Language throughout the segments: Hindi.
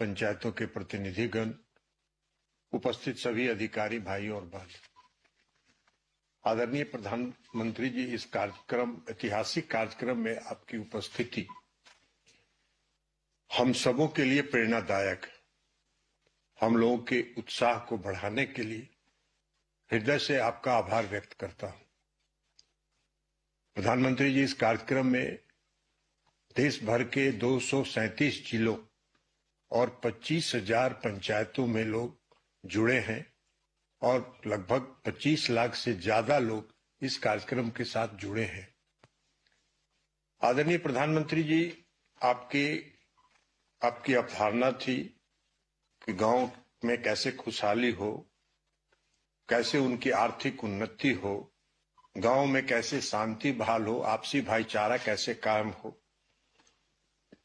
पंचायतों के प्रतिनिधिगण, उपस्थित सभी अधिकारी भाई और बहन, आदरणीय प्रधानमंत्री जी, इस कार्यक्रम, ऐतिहासिक कार्यक्रम में आपकी उपस्थिति हम सबों के लिए प्रेरणादायक है। हम लोगों के उत्साह को बढ़ाने के लिए हृदय से आपका आभार व्यक्त करता हूं। प्रधानमंत्री जी, इस कार्यक्रम में देश भर के 237 जिलों और 25,000 पंचायतों में लोग जुड़े हैं और लगभग 25 लाख से ज्यादा लोग इस कार्यक्रम के साथ जुड़े हैं। आदरणीय प्रधानमंत्री जी, आपकी अवधारणा थी कि गांव में कैसे खुशहाली हो, कैसे उनकी आर्थिक उन्नति हो, गांव में कैसे शांति बहाल हो, आपसी भाईचारा कैसे कायम हो।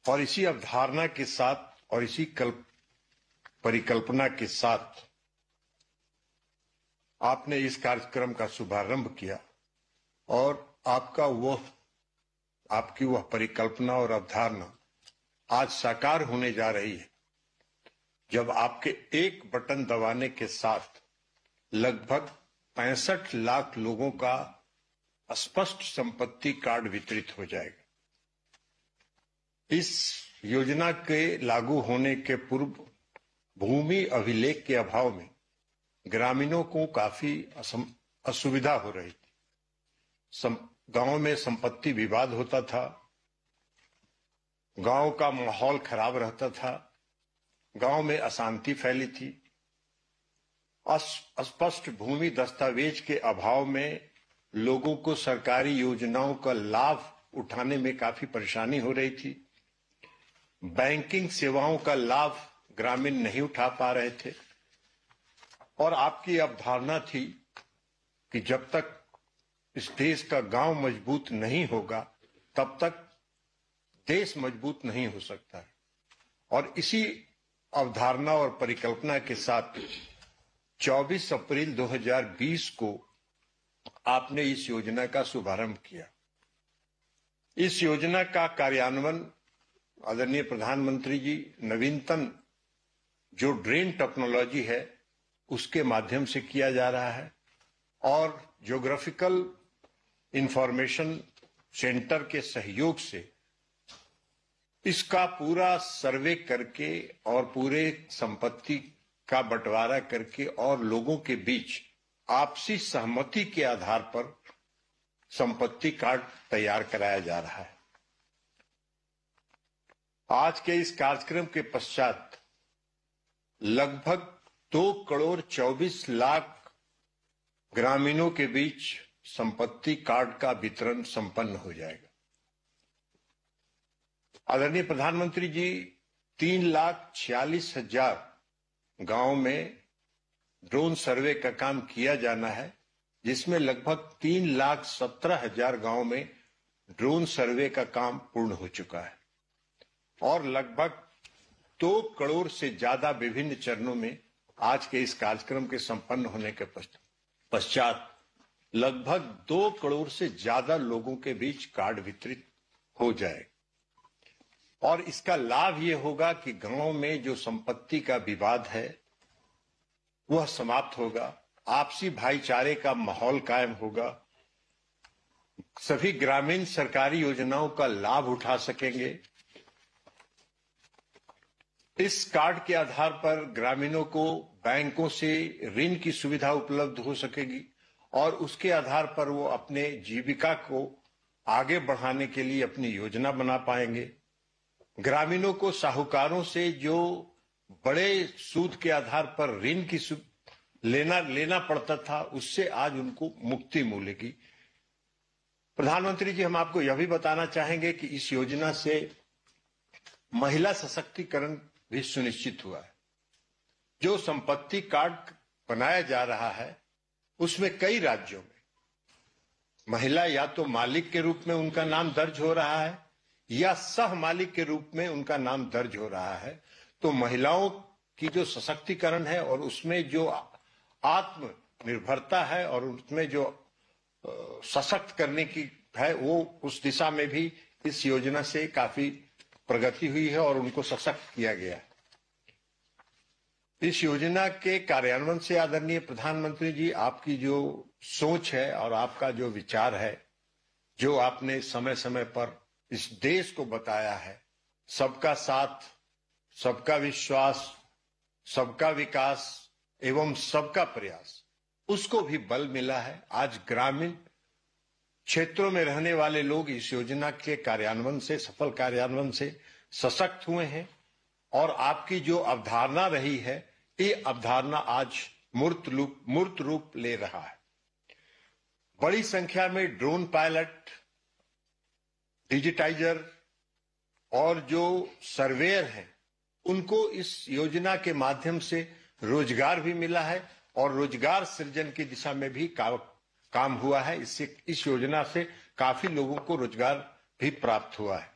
और इसी अवधारणा के साथ और इसी परिकल्पना के साथ आपने इस कार्यक्रम का शुभारंभ किया और आपकी वह परिकल्पना और अवधारणा आज साकार होने जा रही है, जब आपके एक बटन दबाने के साथ लगभग 65 लाख लोगों का स्पष्ट संपत्ति कार्ड वितरित हो जाएगा। इस योजना के लागू होने के पूर्व भूमि अभिलेख के अभाव में ग्रामीणों को काफी असुविधा हो रही थी। गांव में संपत्ति विवाद होता था, गांव का माहौल खराब रहता था, गांव में अशांति फैली थी। अस्पष्ट भूमि दस्तावेज के अभाव में लोगों को सरकारी योजनाओं का लाभ उठाने में काफी परेशानी हो रही थी। बैंकिंग सेवाओं का लाभ ग्रामीण नहीं उठा पा रहे थे और आपकी अवधारणा थी कि जब तक इस देश का गांव मजबूत नहीं होगा तब तक देश मजबूत नहीं हो सकता है। और इसी अवधारणा और परिकल्पना के साथ 24 अप्रैल 2020 को आपने इस योजना का शुभारंभ किया। इस योजना का कार्यान्वयन आदरणीय प्रधानमंत्री जी नवीनतम जो ड्रेन टेक्नोलॉजी है उसके माध्यम से किया जा रहा है और ज्योग्राफिकल इंफॉर्मेशन सेंटर के सहयोग से इसका पूरा सर्वे करके और पूरे संपत्ति का बंटवारा करके और लोगों के बीच आपसी सहमति के आधार पर संपत्ति कार्ड तैयार कराया जा रहा है। आज के इस कार्यक्रम के पश्चात लगभग 2,24,00,000 ग्रामीणों के बीच संपत्ति कार्ड का वितरण संपन्न हो जाएगा। आदरणीय प्रधानमंत्री जी, 3,46,000 गांव में ड्रोन सर्वे का काम किया जाना है, जिसमें लगभग 3,17,000 गांव में ड्रोन सर्वे का काम पूर्ण हो चुका है और लगभग 2 करोड़ से ज्यादा विभिन्न चरणों में आज के इस कार्यक्रम के संपन्न होने के पश्चात लगभग 2 करोड़ से ज्यादा लोगों के बीच कार्ड वितरित हो जाएगा। और इसका लाभ ये होगा कि गांव में जो संपत्ति का विवाद है वह समाप्त होगा, आपसी भाईचारे का माहौल कायम होगा, सभी ग्रामीण सरकारी योजनाओं का लाभ उठा सकेंगे। इस कार्ड के आधार पर ग्रामीणों को बैंकों से ऋण की सुविधा उपलब्ध हो सकेगी और उसके आधार पर वो अपने जीविका को आगे बढ़ाने के लिए अपनी योजना बना पाएंगे। ग्रामीणों को साहूकारों से जो बड़े सूद के आधार पर ऋण की लेना पड़ता था, उससे आज उनको मुक्ति मिलेगी। प्रधानमंत्री जी, हम आपको यह भी बताना चाहेंगे कि इस योजना से महिला सशक्तिकरण भी सुनिश्चित हुआ है। जो संपत्ति कार्ड बनाया जा रहा है उसमें कई राज्यों में महिला या तो मालिक के रूप में उनका नाम दर्ज हो रहा है या सह मालिक के रूप में उनका नाम दर्ज हो रहा है। तो महिलाओं की जो सशक्तिकरण है और उसमें जो आत्मनिर्भरता है और उसमें जो सशक्त करने की है, वो उस दिशा में भी इस योजना से काफी प्रगति हुई है और उनको सशक्त किया गया है। इस योजना के कार्यान्वयन से आदरणीय प्रधानमंत्री जी, आपकी जो सोच है और आपका जो विचार है, जो आपने समय समय पर इस देश को बताया है, सबका साथ, सबका विश्वास, सबका विकास एवं सबका प्रयास, उसको भी बल मिला है। आज ग्रामीण क्षेत्रों में रहने वाले लोग इस योजना के कार्यान्वयन से, सफल कार्यान्वयन से सशक्त हुए हैं और आपकी जो अवधारणा रही है, ये अवधारणा आज मूर्त रूप ले रहा है। बड़ी संख्या में ड्रोन पायलट, डिजिटाइजर और जो सर्वेयर हैं, उनको इस योजना के माध्यम से रोजगार भी मिला है और रोजगार सृजन की दिशा में भी काम हुआ है। इससे, इस योजना से काफी लोगों को रोजगार भी प्राप्त हुआ है।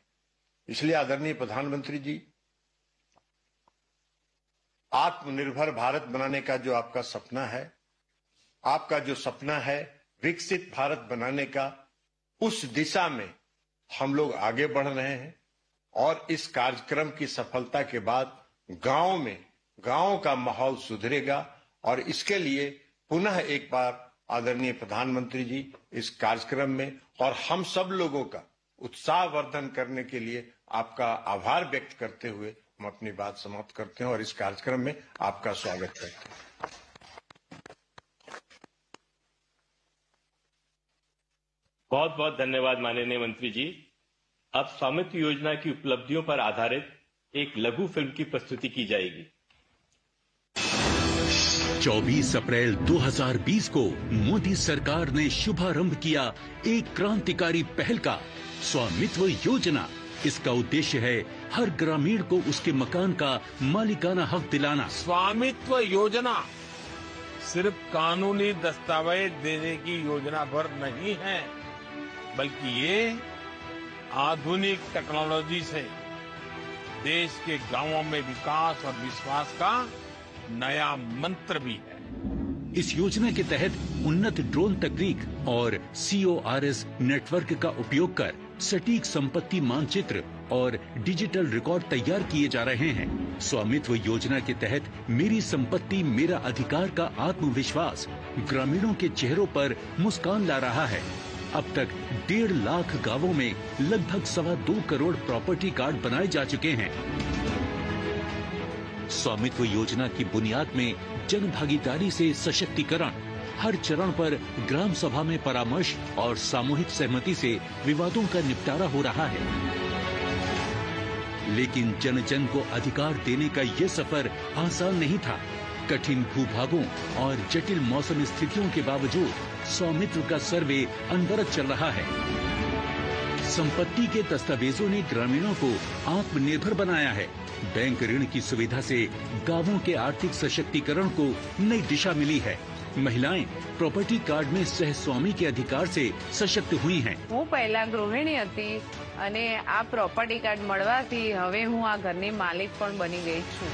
इसलिए आदरणीय प्रधानमंत्री जी, आत्मनिर्भर भारत बनाने का जो आपका सपना है, आपका जो सपना है विकसित भारत बनाने का, उस दिशा में हम लोग आगे बढ़ रहे हैं और इस कार्यक्रम की सफलता के बाद गांव का माहौल सुधरेगा और इसके लिए पुनः एक बार आदरणीय प्रधानमंत्री जी इस कार्यक्रम में और हम सब लोगों का उत्साहवर्धन करने के लिए आपका आभार व्यक्त करते हुए हम अपनी बात समाप्त करते हैं और इस कार्यक्रम में आपका स्वागत करते हैं। बहुत बहुत धन्यवाद माननीय मंत्री जी। अब स्वामित्व योजना की उपलब्धियों पर आधारित एक लघु फिल्म की प्रस्तुति की जाएगी। 24 अप्रैल 2020 को मोदी सरकार ने शुभारंभ किया एक क्रांतिकारी पहल का, स्वामित्व योजना। इसका उद्देश्य है हर ग्रामीण को उसके मकान का मालिकाना हक दिलाना। स्वामित्व योजना सिर्फ कानूनी दस्तावेज देने की योजना भर नहीं है, बल्कि ये आधुनिक टेक्नोलॉजी से देश के गांवों में विकास और विश्वास का नया मंत्र भी है। इस योजना के तहत उन्नत ड्रोन तकनीक और CORS नेटवर्क का उपयोग कर सटीक संपत्ति मानचित्र और डिजिटल रिकॉर्ड तैयार किए जा रहे हैं। स्वामित्व योजना के तहत मेरी संपत्ति मेरा अधिकार का आत्मविश्वास ग्रामीणों के चेहरों पर मुस्कान ला रहा है। अब तक 1.5 लाख गांवों में लगभग 2.25 करोड़ प्रॉपर्टी कार्ड बनाए जा चुके हैं। स्वामित्व योजना की बुनियाद में जन भागीदारी से सशक्तिकरण, हर चरण पर ग्राम सभा में परामर्श और सामूहिक सहमति से विवादों का निपटारा हो रहा है। लेकिन जन जन को अधिकार देने का ये सफर आसान नहीं था। कठिन भूभागों और जटिल मौसम स्थितियों के बावजूद स्वामित्व का सर्वे अनवरत चल रहा है। संपत्ति के दस्तावेजों ने ग्रामीणों को आत्मनिर्भर बनाया है। बैंक ऋण की सुविधा से गांवों के आर्थिक सशक्तिकरण को नई दिशा मिली है। महिलाएं प्रॉपर्टी कार्ड में सहस्वामी के अधिकार से सशक्त हुई हैं। હું પહેલા ગૃહિણી હતી અને આ પ્રોપર્ટી કાર્ડ મળવાથી હવે હું આ ઘરની માલિક પણ બની ગઈ છું।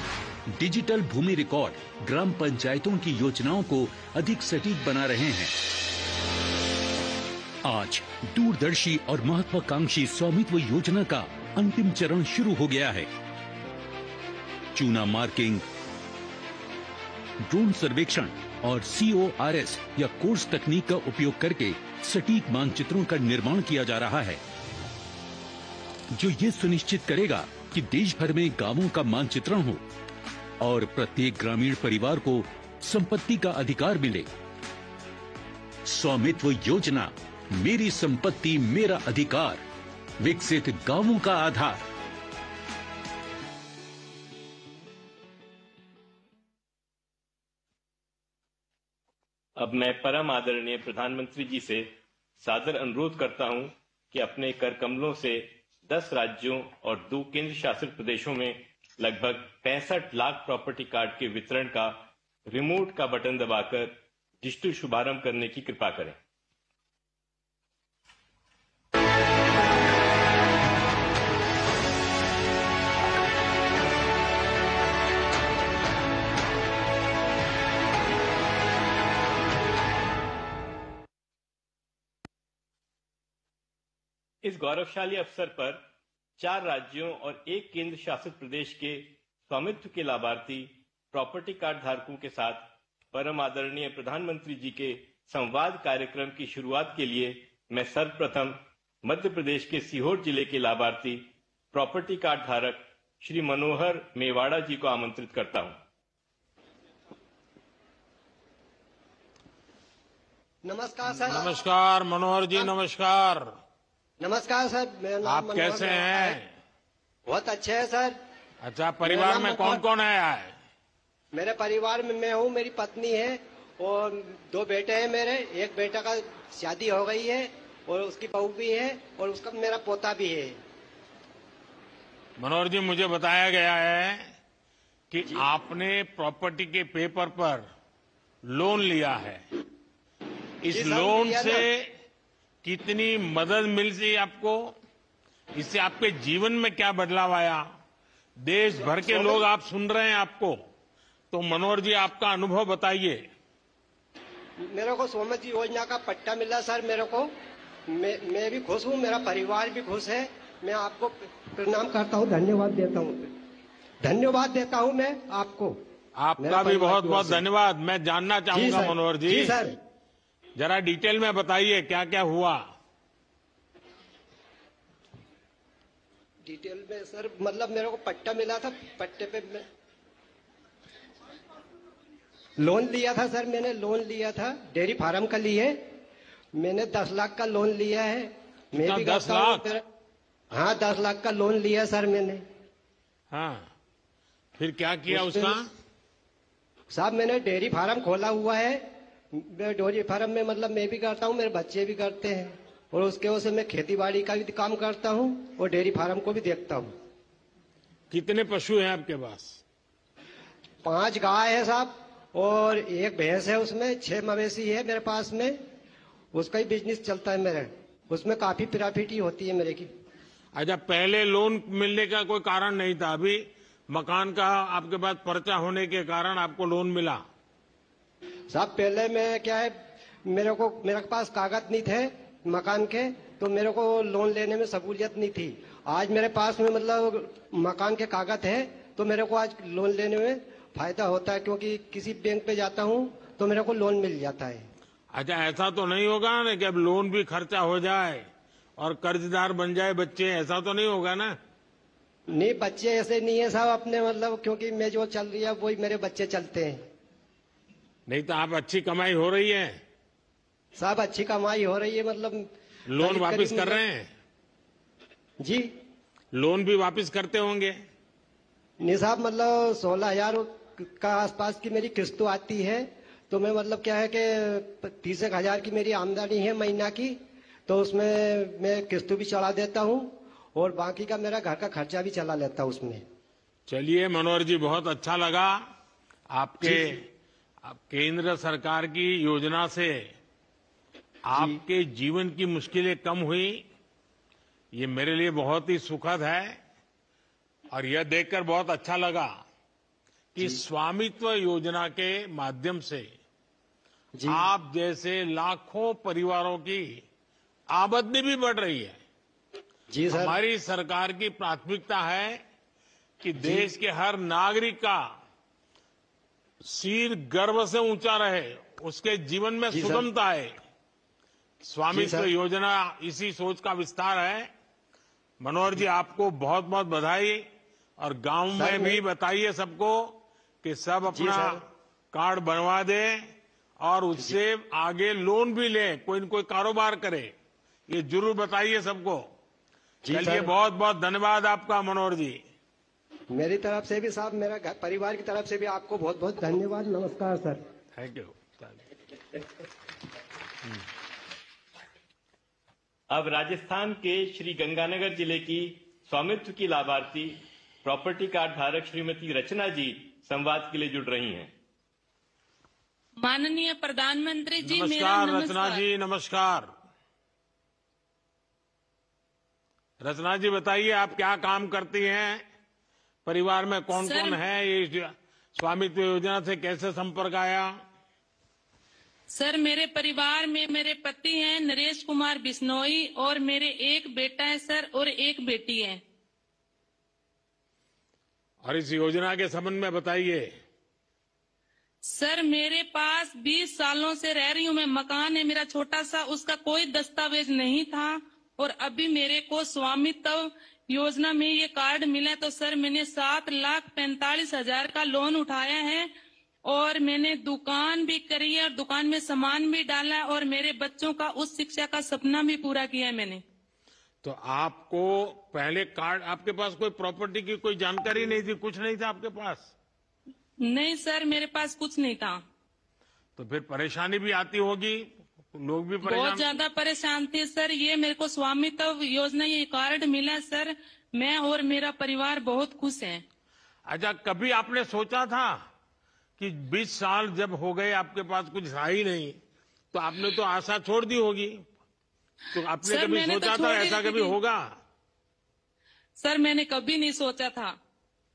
डिजिटल भूमि रिकॉर्ड ग्राम पंचायतों की योजनाओं को अधिक सटीक बना रहे हैं। आज दूरदर्शी और महत्वाकांक्षी स्वामित्व योजना का अंतिम चरण शुरू हो गया है। चूना मार्किंग, ड्रोन सर्वेक्षण और CORS या कोर्स तकनीक का उपयोग करके सटीक मानचित्रों का निर्माण किया जा रहा है, जो ये सुनिश्चित करेगा कि देश भर में गांवों का मानचित्रण हो और प्रत्येक ग्रामीण परिवार को संपत्ति का अधिकार मिले। स्वामित्व योजना, मेरी संपत्ति मेरा अधिकार, विकसित गांवों का आधार। अब मैं परम आदरणीय प्रधानमंत्री जी से सादर अनुरोध करता हूं कि अपने कर कमलों से 10 राज्यों और 2 केंद्र शासित प्रदेशों में लगभग 65 लाख प्रॉपर्टी कार्ड के वितरण का रिमोट का बटन दबाकर डिजिटल शुभारंभ करने की कृपा करें। इस गौरवशाली अवसर पर 4 राज्यों और 1 केंद्र शासित प्रदेश के स्वामित्व के लाभार्थी प्रॉपर्टी कार्ड धारकों के साथ परम आदरणीय प्रधानमंत्री जी के संवाद कार्यक्रम की शुरुआत के लिए मैं सर्वप्रथम मध्य प्रदेश के सीहोर जिले के लाभार्थी प्रॉपर्टी कार्ड धारक श्री मनोहर मेवाड़ा जी को आमंत्रित करता हूं। नमस्कार सर। नमस्कार मनोहर जी, नमस्कार। नमस्कार सर, मेरा नाम आप मनोहर कैसे मेवाड़ा हैं? है। बहुत अच्छे हैं सर। अच्छा, परिवार में कौन कौन है? मेरे परिवार में मैं हूँ, मेरी पत्नी है और 2 बेटे हैं मेरे। एक बेटा का शादी हो गई है और उसकी बहू भी है और उसका मेरा पोता भी है। मनोहर जी, मुझे बताया गया है कि आपने प्रॉपर्टी के पेपर पर लोन लिया है। इस जी सर, लोन लिया से ना। कितनी मदद मिल सी आपको? इससे आपके जीवन में क्या बदलाव आया? देश भर के लोग आप सुन रहे हैं आपको, तो मनोहर जी आपका अनुभव बताइए। मेरे को स्वामित्व योजना का पट्टा मिला सर मेरे को। मैं भी खुश हूँ, मेरा परिवार भी खुश है। मैं आपको प्रणाम करता हूँ, धन्यवाद देता हूँ मैं आपको। आपका भी बहुत बहुत धन्यवाद। मैं जानना चाहूंगा मनोहर जी। जी सर। जरा डिटेल में बताइए क्या क्या हुआ। डिटेल में सर, मतलब मेरे को पट्टा मिला था। पट्टे पे मैं लोन लिया था सर। मैंने लोन लिया था डेयरी फार्म का लिए। मैंने 10 लाख का लोन लिया है। मैं भी 10 करता हूँ। लाख? हाँ, 10 लाख का लोन लिया सर मैंने। हाँ, फिर क्या किया उसका? साहब, मैंने डेयरी फार्म खोला हुआ है। डेयरी फार्म में मतलब मैं भी करता हूँ, मेरे बच्चे भी करते हैं और उसके वजह से मैं खेती बाड़ी का भी काम करता हूँ और डेयरी फार्म को भी देखता हूँ। कितने पशु हैं आपके पास? 5 गाय है साहब और 1 भैंस है। उसमें 6 मवेशी है मेरे पास में। उसका ही बिजनेस चलता है मेरे। उसमें काफी प्रॉफिट होती है मेरे की। अच्छा, पहले लोन मिलने का कोई कारण नहीं था, अभी मकान का आपके पास पर्चा होने के कारण आपको लोन मिला? साहब, पहले मैं क्या है, मेरे पास कागज नहीं थे मकान के, तो मेरे को लोन लेने में सहूलियत नहीं थी। आज मेरे पास में मतलब मकान के कागज है तो मेरे को आज लोन लेने में फायदा होता है, क्योंकि किसी बैंक पे जाता हूँ तो मेरे को लोन मिल जाता है। अच्छा, ऐसा तो नहीं होगा ना कि अब लोन भी खर्चा हो जाए और कर्जदार बन जाए बच्चे? ऐसा तो नहीं होगा ना? नहीं, बच्चे ऐसे नहीं है साहब अपने, मतलब क्योंकि मैं जो चल रही है वही मेरे बच्चे चलते हैं। नहीं तो आप अच्छी कमाई हो रही है? साहब, अच्छी कमाई हो रही है, मतलब लोन वापस कर रहे हैं? जी। लोन भी वापस करते होंगे? नहीं साहब, मतलब 16,000 का आसपास की मेरी किस्त आती है। तो मैं मतलब क्या है कि 30,000 की मेरी आमदनी है महीना की, तो उसमें मैं किस्त भी चढ़ा देता हूँ और बाकी का मेरा घर का खर्चा भी चला लेता हूँ उसमें। चलिए मनोहर जी, बहुत अच्छा लगा। आपके केंद्र सरकार की योजना से आपके जीवन की मुश्किलें कम हुई, ये मेरे लिए बहुत ही सुखद है। और यह देखकर बहुत अच्छा लगा कि स्वामित्व योजना के माध्यम से आप जैसे लाखों परिवारों की आमदनी भी बढ़ रही है। जी सर। हमारी सरकार की प्राथमिकता है कि देश के हर नागरिक का सिर गर्व से ऊंचा रहे, उसके जीवन में सुगमता आए। स्वामित्व योजना इसी सोच का विस्तार है। मनोहर जी, आपको बहुत बहुत बधाई। और गांव में भी बताइए सबको कि सब अपना कार्ड बनवा दे और उससे आगे लोन भी ले, कोई न कोई कारोबार करे। ये जरूर बताइए सबको। चलिए, बहुत बहुत धन्यवाद आपका मनोहर जी। मेरी तरफ से भी साहब, मेरा परिवार की तरफ से भी आपको बहुत बहुत धन्यवाद। नमस्कार सर। Thank you. अब राजस्थान के श्री गंगानगर जिले की स्वामित्व की लाभार्थी प्रॉपर्टी कार्ड धारक श्रीमती रचना जी संवाद के लिए जुड़ रही हैं। माननीय प्रधानमंत्री जी, मेरा नमस्कार। नमस्कार। रचना जी, नमस्कार। रचना जी, बताइए आप क्या काम करती हैं? परिवार में कौन कौन है? ये स्वामित्व योजना से कैसे संपर्क आया? सर, मेरे परिवार में मेरे पति हैं नरेश कुमार बिश्नोई और मेरे एक बेटा है सर और एक बेटी है। और इस योजना के संबंध में बताइए। सर मेरे पास 20 सालों से रह रही हूँ मैं। मकान है मेरा छोटा सा, उसका कोई दस्तावेज नहीं था और अभी मेरे को स्वामित्व योजना में ये कार्ड मिला। तो सर मैंने 7,45,000 का लोन उठाया है और मैंने दुकान भी करी है और दुकान में सामान भी डाला है और मेरे बच्चों का उच्च शिक्षा का सपना भी पूरा किया है मैंने। तो आपको पहले कार्ड, आपके पास कोई प्रॉपर्टी की कोई जानकारी नहीं थी, कुछ नहीं था आपके पास? नहीं सर, मेरे पास कुछ नहीं था। तो फिर परेशानी भी आती होगी, लोग भी परेशान? बहुत ज्यादा परेशान थे सर। ये मेरे को स्वामित्व योजना ये कार्ड मिला सर, मैं और मेरा परिवार बहुत खुश हैं। अच्छा, कभी आपने सोचा था कि 20 साल जब हो गए आपके पास कुछ रहा ही नहीं, तो आपने तो आशा छोड़ दी होगी? तो आपने सर, कभी सोचा था ऐसा कभी होगा? सर मैंने कभी नहीं सोचा था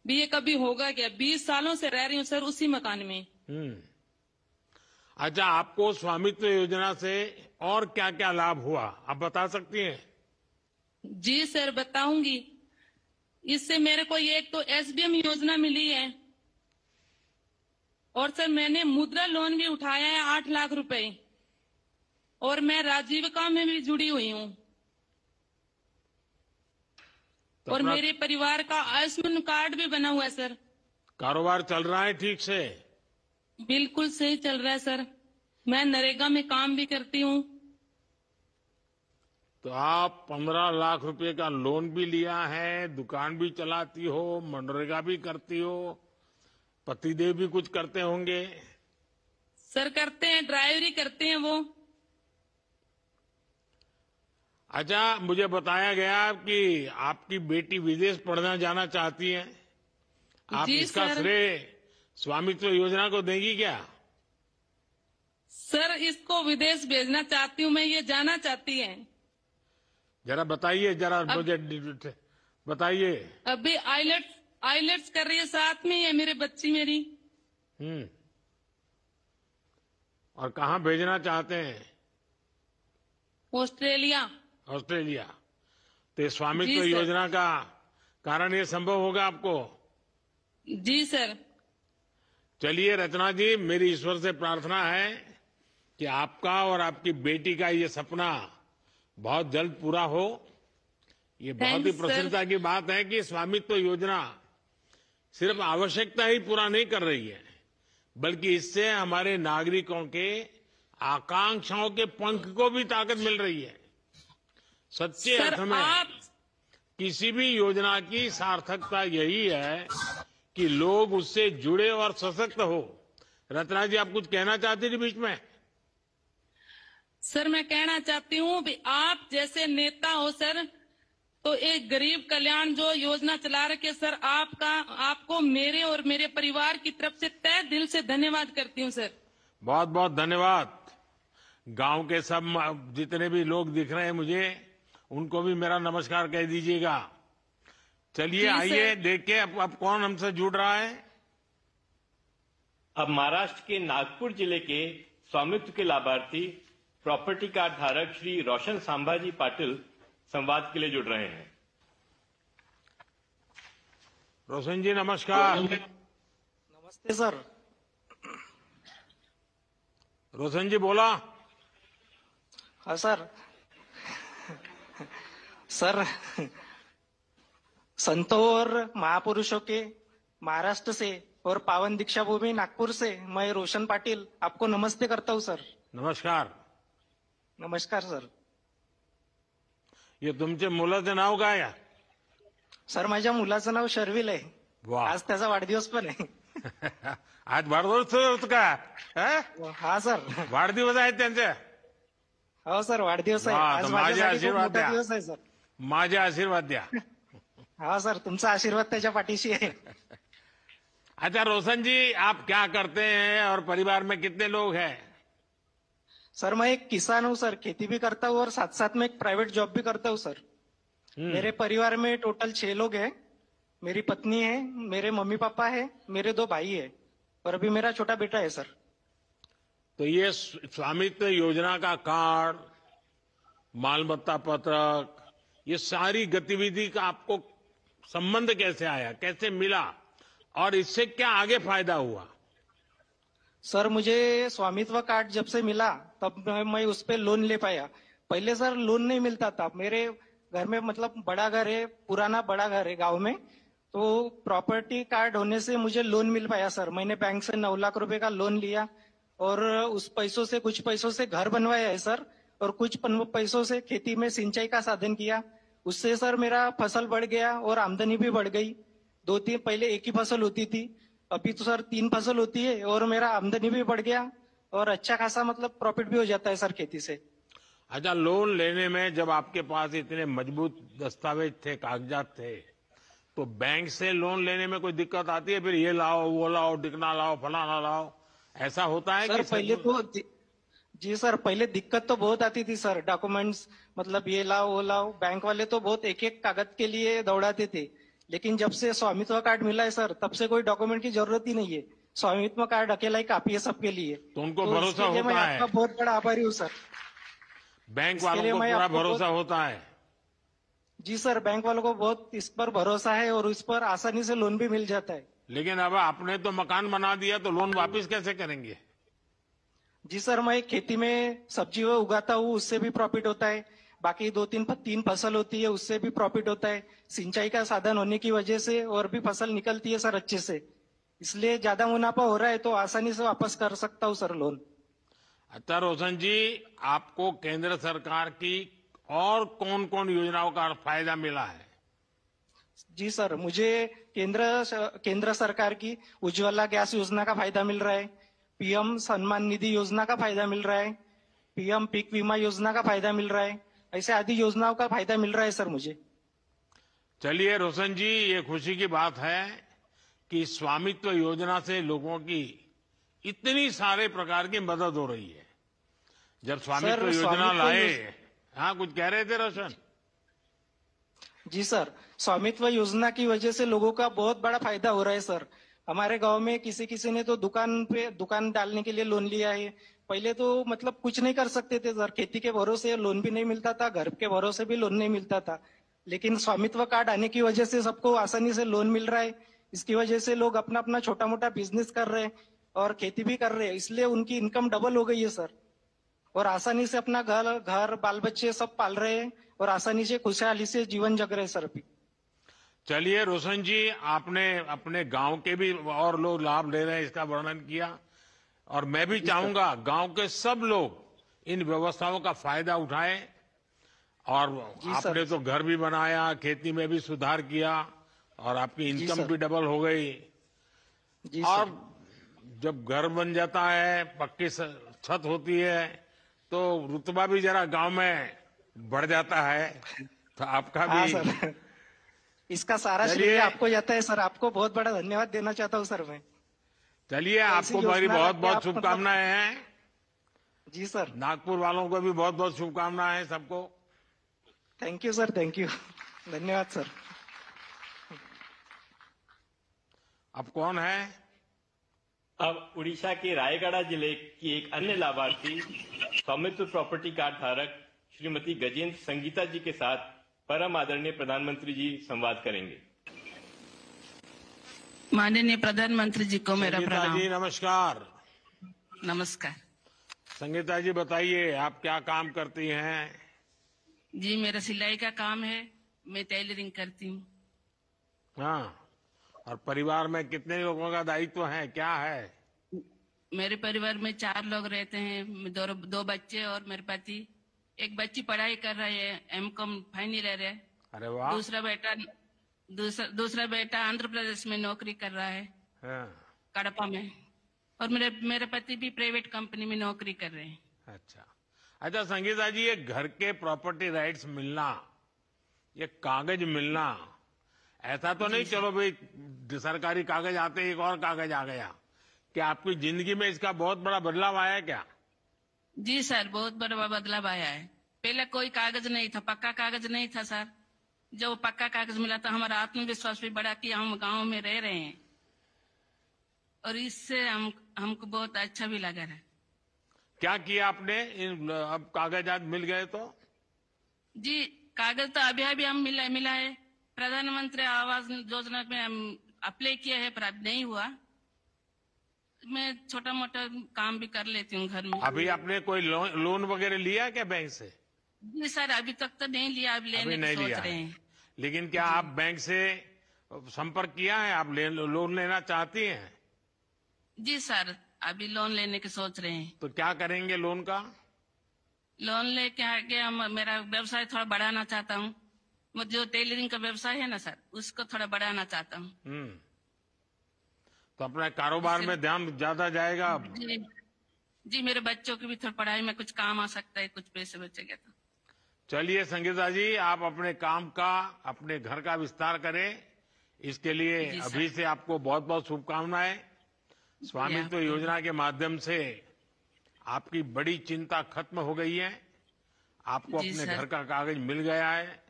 भी ये कभी होगा क्या। 20 सालों से रह रही हूँ सर उसी मकान में। अच्छा, आपको स्वामित्व योजना से और क्या क्या लाभ हुआ, आप बता सकती हैं? जी सर बताऊंगी। इससे मेरे को ये एक तो SBM योजना मिली है और सर मैंने मुद्रा लोन भी उठाया है 8 लाख रुपए और मैं राजीविका में भी जुड़ी हुई हूँ। तो और मेरे परिवार का आयुष्मान कार्ड भी बना हुआ है सर। कारोबार चल रहा है ठीक से? बिल्कुल सही चल रहा है सर। मैं नरेगा में काम भी करती हूँ। तो आप 15 लाख रुपए का लोन भी लिया है, दुकान भी चलाती हो, मनरेगा भी करती हो, पतिदेव भी कुछ करते होंगे? सर करते हैं, ड्राइवरी करते हैं वो। अच्छा, मुझे बताया गया कि आपकी बेटी विदेश पढ़ना जाना चाहती है, आप इसका श्रेय स्वामित्व योजना को देंगी क्या? सर इसको विदेश भेजना चाहती हूँ मैं, ये जाना चाहती है। जरा बताइए, जरा मुझे बताइए। अभी आइलेट्स कर रही है, साथ में है मेरे बच्ची मेरी। और कहाँ भेजना चाहते हैं? ऑस्ट्रेलिया। ऑस्ट्रेलिया। तो स्वामित्व योजना का कारण ये संभव होगा आपको? जी सर। चलिए रचना जी, मेरी ईश्वर से प्रार्थना है कि आपका और आपकी बेटी का ये सपना बहुत जल्द पूरा हो। ये बहुत ही प्रसन्नता की बात है कि स्वामित्व योजना सिर्फ आवश्यकता ही पूरा नहीं कर रही है, बल्कि इससे हमारे नागरिकों के आकांक्षाओं के पंख को भी ताकत मिल रही है। सच्चे अर्थ में किसी भी योजना की सार्थकता यही है कि लोग उससे जुड़े और सशक्त हो। रत्ना जी, आप कुछ कहना चाहती थी बीच में? सर मैं कहना चाहती हूँ कि आप जैसे नेता हो सर, तो एक गरीब कल्याण जो योजना चला रखे सर, आपको मेरे और मेरे परिवार की तरफ से तहे दिल से धन्यवाद करती हूँ सर। बहुत बहुत धन्यवाद। गांव के सब जितने भी लोग दिख रहे हैं मुझे, उनको भी मेरा नमस्कार कह दीजिएगा। चलिए आइए देखिए अब कौन हमसे जुड़ रहा है। अब महाराष्ट्र के नागपुर जिले के स्वामित्व के लाभार्थी प्रॉपर्टी कार्ड धारक श्री रोशन संभाजी पाटिल संवाद के लिए जुड़ रहे हैं। रोशन जी नमस्कार। नमस्ते सर। रोशन जी बोला। हाँ सर। सर, संतों और महापुरुषों के महाराष्ट्र से और पावन दीक्षा भूमि नागपुर से मैं रोशन पाटिल आपको नमस्ते करता हूँ सर। नमस्कार। नमस्कार सर। हे तुमच्या मुलाचं नाव काय आहे? सर माझ्या मुलाचं नाव शर्विल आहे. आज त्याचा वाढदिवस पण आहे. आज वाढदिवस होतो का? हा सर, वाढदिवस आहे त्यांचा. हो सर वाढदिवस आहे. आज माझ्यासाठी खूप मोठा दिवस आहे सर. माझे आशीर्वाद द्या. हाँ सर, तुमचा आशीर्वाद त्याच्या पाठीशी है। अच्छा रोशन जी, आप क्या करते हैं और परिवार में कितने लोग हैं? सर मैं एक किसान हूँ सर, खेती भी करता हूँ और साथ साथ में एक प्राइवेट जॉब भी करता हूँ सर। मेरे परिवार में टोटल 6 लोग हैं। मेरी पत्नी है, मेरे मम्मी पापा है, मेरे 2 भाई है और अभी मेरा छोटा बेटा है सर। तो ये स्वामित्व योजना का कार्ड, मालमत्ता पत्रक, ये सारी गतिविधि का आपको संबंध कैसे आया, कैसे मिला और इससे क्या आगे फायदा हुआ? सर मुझे स्वामित्व कार्ड जब से मिला तब मैं उस पे लोन ले पाया। पहले सर लोन नहीं मिलता था। मेरे घर में मतलब बड़ा घर है, पुराना बड़ा घर है गांव में, तो प्रॉपर्टी कार्ड होने से मुझे लोन मिल पाया सर। मैंने बैंक से 9 लाख रुपए का लोन लिया और उस पैसों से कुछ पैसों से घर बनवाया है सर, और कुछ पैसों से खेती में सिंचाई का साधन किया। उससे सर मेरा फसल बढ़ गया और आमदनी भी बढ़ गई। 2-3 पहले एक ही फसल होती थी, अभी तो सर 3 फसल होती है और मेरा आमदनी भी बढ़ गया और अच्छा खासा मतलब प्रॉफिट भी हो जाता है सर खेती से। अच्छा, लोन लेने में जब आपके पास इतने मजबूत दस्तावेज थे, कागजात थे, तो बैंक से लोन लेने में कोई दिक्कत आती है? फिर ये लाओ, वो लाओ, डिकना लाओ, फलाना लाओ, ऐसा होता है? सर पहले तो जी सर, पहले दिक्कत तो बहुत आती थी सर। डॉक्यूमेंट्स मतलब ये लाओ वो लाओ, बैंक वाले तो बहुत एक एक कागज के लिए दौड़ाते थे। लेकिन जब से स्वामित्व कार्ड मिला है सर, तब से कोई डॉक्यूमेंट की जरूरत ही नहीं है। स्वामित्व कार्ड अकेला ही काफी है सबके लिए। तो उनको भरोसा होता मैं है? आपका बहुत बड़ा आभारी हूँ सर। बैंक वालों को पूरा भरोसा होता है? जी सर, बैंक वालों को बहुत इस पर भरोसा है और इस पर आसानी से लोन भी मिल जाता है। लेकिन अब आपने तो मकान बना दिया, तो लोन वापस कैसे करेंगे? जी सर, मैं खेती में सब्जी वो उगाता हूँ, उससे भी प्रॉफिट होता है। बाकी 2-3 फसल होती है, उससे भी प्रॉफिट होता है। सिंचाई का साधन होने की वजह से और भी फसल निकलती है सर अच्छे से, इसलिए ज्यादा मुनाफा हो रहा है तो आसानी से वापस कर सकता हूँ सर लोन। अच्छा रोशन जी, आपको केंद्र सरकार की और कौन कौन योजनाओं का फायदा मिला है? जी सर, मुझे केंद्र सरकार की उज्ज्वला गैस योजना का फायदा मिल रहा है, पीएम सम्मान निधि योजना का फायदा मिल रहा है, पीएम पीक बीमा योजना का फायदा मिल रहा है। ऐसे आदि योजनाओं का फायदा मिल रहा है सर मुझे। चलिए रोशन जी, ये खुशी की बात है कि स्वामित्व योजना से लोगों की इतनी सारे प्रकार की मदद हो रही है। जब स्वामित्व योजना लाए, हाँ कुछ कह रहे थे रोशन? जी सर, स्वामित्व योजना की वजह से लोगों का बहुत बड़ा फायदा हो रहा है सर। हमारे गांव में किसी ने तो दुकान डालने के लिए लोन लिया है। पहले तो मतलब कुछ नहीं कर सकते थे सर, खेती के भरोसे लोन भी नहीं मिलता था, घर के भरोसे भी लोन नहीं मिलता था। लेकिन स्वामित्व कार्ड आने की वजह से सबको आसानी से लोन मिल रहा है। इसकी वजह से लोग अपना अपना छोटा मोटा बिजनेस कर रहे हैं और खेती भी कर रहे हैं, इसलिए उनकी इनकम डबल हो गई है सर। और आसानी से अपना घर बाल बच्चे सब पाल रहे हैं और आसानी से खुशहाली से जीवन जग रहे हैं सर अभी। चलिए रोशन जी, आपने अपने गांव के भी और लोग लाभ ले रहे हैं इसका वर्णन किया, और मैं भी चाहूंगा गांव के सब लोग इन व्यवस्थाओं का फायदा उठाएं। और आपने तो घर भी बनाया, खेती में भी सुधार किया और आपकी इनकम भी डबल हो गई। और जब घर बन जाता है, पक्की छत होती है, तो रुतबा भी जरा गांव में बढ़ जाता है। तो आपका भी सर, इसका सारा श्रेय आपको जाता है सर। आपको बहुत बड़ा धन्यवाद देना चाहता हूँ सर मैं। चलिए, आपको मेरी बहुत बहुत शुभकामनाएं हैं। जी सर, नागपुर वालों को भी बहुत बहुत शुभकामनाएं सबको। Thank you sir, thank you, धन्यवाद सर। अब कौन है? अब उड़ीसा के रायगढ़ जिले की एक अन्य लाभार्थी स्वामित्व प्रॉपर्टी कार्ड धारक श्रीमती गजेंद्र संगीता जी के साथ परम आदरणीय प्रधानमंत्री जी संवाद करेंगे। माननीय प्रधानमंत्री जी को मेरा प्रणाम। जी नमस्कार। नमस्कार। संगीता जी बताइए, आप क्या काम करती हैं? जी मेरा सिलाई का काम है, मैं टेलरिंग करती हूँ। हाँ, और परिवार में कितने लोगों का दायित्व है, क्या है? मेरे परिवार में 4 लोग रहते हैं, 2 बच्चे और मेरे पति। एक बच्ची पढ़ाई कर रही है, एमकॉम फाइनल ईयर है। अरे वाह। दूसरा बेटा आंध्र प्रदेश में नौकरी कर रहा है, कड़पा में। और मेरे पति भी प्राइवेट कंपनी में नौकरी कर रहे हैं। अच्छा संगीता जी, ये घर के प्रॉपर्टी राइट्स मिलना, ये कागज मिलना, ऐसा तो नहीं चलो भाई सरकारी कागज आते एक और कागज आ गया? क्या आपकी जिंदगी में इसका बहुत बड़ा बदलाव आया है क्या? जी सर, बहुत बड़ा बदलाव आया है। पहले कोई कागज नहीं था, पक्का कागज नहीं था सर। जब पक्का कागज मिला तो हमारा आत्मविश्वास भी बढ़ा कि हम गांव में रह रहे हैं, और इससे हमको बहुत अच्छा भी लगा है। क्या किया आपने? अब कागजात मिल गए तो? जी कागज तो अभी हम मिला है। प्रधानमंत्री आवास योजना में हम अप्लाई किया है, पर अब नहीं हुआ। मैं छोटा मोटा काम भी कर लेती हूँ घर में। अभी आपने कोई लोन वगैरह लिया क्या बैंक से? जी सर, अभी तक तो नहीं लिया, अब अभी लेने नहीं की सोच लिया रहे है। हैं। लेकिन क्या आप बैंक से संपर्क किया है? आप लोन लेना चाहती हैं? जी सर, अभी लोन लेने की सोच रहे हैं। तो क्या करेंगे लोन का? लोन लेके आगे हम मेरा व्यवसाय थोड़ा बढ़ाना चाहता हूँ। मुझे जो टेलरिंग का व्यवसाय है ना सर, उसको थोड़ा बढ़ाना चाहता हूँ। तो अपने कारोबार में ध्यान ज्यादा जाएगा अब? जी जी, मेरे बच्चों की भी थोड़ी पढ़ाई में कुछ काम आ सकता है, कुछ पैसे बचेंगे तो। चलिए संगीता जी, आप अपने काम का, अपने घर का विस्तार करें। इसके लिए जी सर। अभी से आपको बहुत बहुत शुभकामनाएं। स्वामित्व योजना के माध्यम से आपकी बड़ी चिंता खत्म हो गई है। आपको जी अपने सर। घर का कागज मिल गया है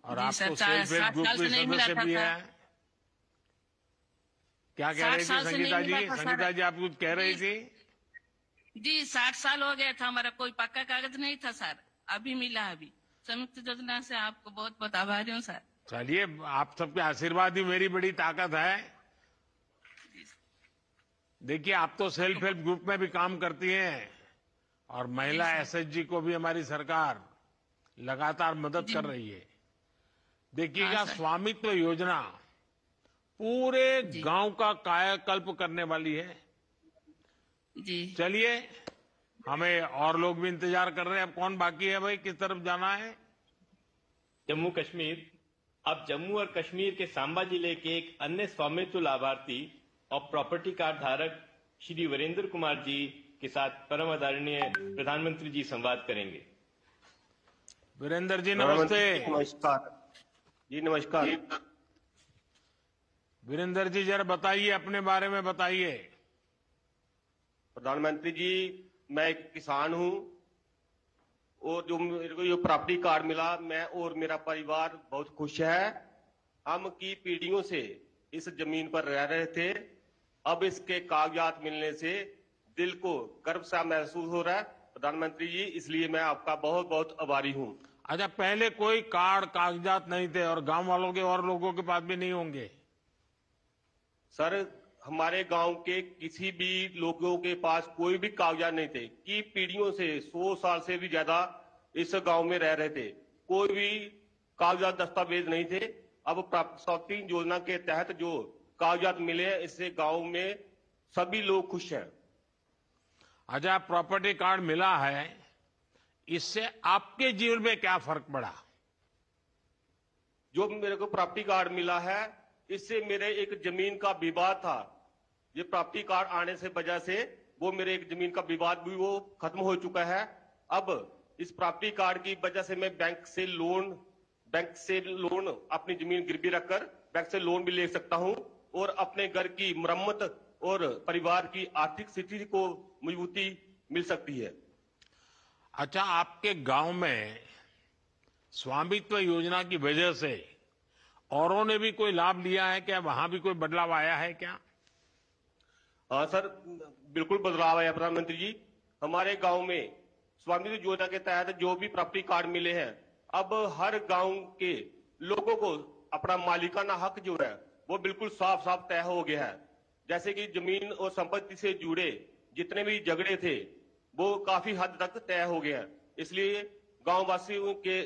और जी सर, आपको सेल्फ हेल्प 60 ग्रुप साल के से नहीं मिला सदस्य था भी सर। है। क्या कह 60 रही थी साल से संगीता नहीं जी? मिला था सर। संगीता जी आप कुछ कह रही जी। थी? जी 60 साल हो गया था, हमारा कोई पक्का कागज नहीं था सर, अभी मिला। अभी संयुक्त योजना से आपको बहुत बहुत आभारी हूँ सर। चलिए, आप सबके आशीर्वाद ही मेरी बड़ी ताकत है। देखिए, आप तो सेल्फ हेल्प ग्रुप में भी काम करती हैं और महिला एसएचजी को भी हमारी सरकार लगातार मदद कर रही है। देखिएगा, हाँ सर। स्वामित्व योजना पूरे गांव का कायाकल्प करने वाली है। जी चलिए, हमें और लोग भी इंतजार कर रहे हैं। अब कौन बाकी है भाई? किस तरफ जाना है? जम्मू कश्मीर। अब जम्मू और कश्मीर के सांबा जिले के एक अन्य स्वामित्व लाभार्थी और प्रॉपर्टी कार्ड धारक श्री वीरेंद्र कुमार जी के साथ परम आदरणीय प्रधानमंत्री जी संवाद करेंगे। वीरेंद्र जी नमस्ते। नमस्कार जी। नमस्कार वीरेंद्र जी, जरा बताइए, अपने बारे में बताइए। प्रधानमंत्री जी, मैं एक किसान हूं और जो मेरे को ये प्रॉपर्टी कार्ड मिला, मैं और मेरा परिवार बहुत खुश है। हम की पीढ़ियों से इस जमीन पर रह रहे थे, अब इसके कागजात मिलने से दिल को गर्व सा महसूस हो रहा है प्रधानमंत्री जी, इसलिए मैं आपका बहुत बहुत आभारी हूं। अच्छा, पहले कोई कार्ड कागजात नहीं थे और गांव वालों के और लोगों के पास भी नहीं होंगे? सर, हमारे गांव के किसी भी लोगों के पास कोई भी कागजात नहीं थे कि पीढ़ियों से 100 साल से भी ज्यादा इस गांव में रह रहे थे, कोई भी कागजात दस्तावेज नहीं थे। अब प्राप्ति योजना के तहत जो कागजात मिले हैं, इससे गांव में सभी लोग खुश हैं। अच्छा, प्रॉपर्टी कार्ड मिला है, इससे आपके जीवन में क्या फर्क पड़ा? जो मेरे को प्रॉपर्टी कार्ड मिला है, इससे मेरे एक जमीन का विवाद था, ये प्रॉपर्टी कार्ड आने से वजह से वो मेरे एक जमीन का विवाद भी वो खत्म हो चुका है। अब इस प्रॉपर्टी कार्ड की वजह से मैं बैंक से लोन अपनी जमीन गिरवी रखकर बैंक से लोन भी ले सकता हूं और अपने घर की मरम्मत और परिवार की आर्थिक स्थिति को मजबूती मिल सकती है। अच्छा, आपके गांव में स्वामित्व योजना की वजह से औरों ने भी कोई लाभ लिया है क्या? वहां भी कोई बदलाव आया है क्या? हाँ सर, बिल्कुल बदलाव आया प्रधानमंत्री जी। हमारे गांव में स्वामित्व योजना के तहत जो भी प्रॉपर्टी कार्ड मिले हैं, अब हर गांव के लोगों को अपना मालिकाना हक जो है वो बिल्कुल साफ साफ तय हो गया है। जैसे कि जमीन और संपत्ति से जुड़े जितने भी झगड़े थे वो काफी हद तक तय हो गए हैं। इसलिए गांव वासियों के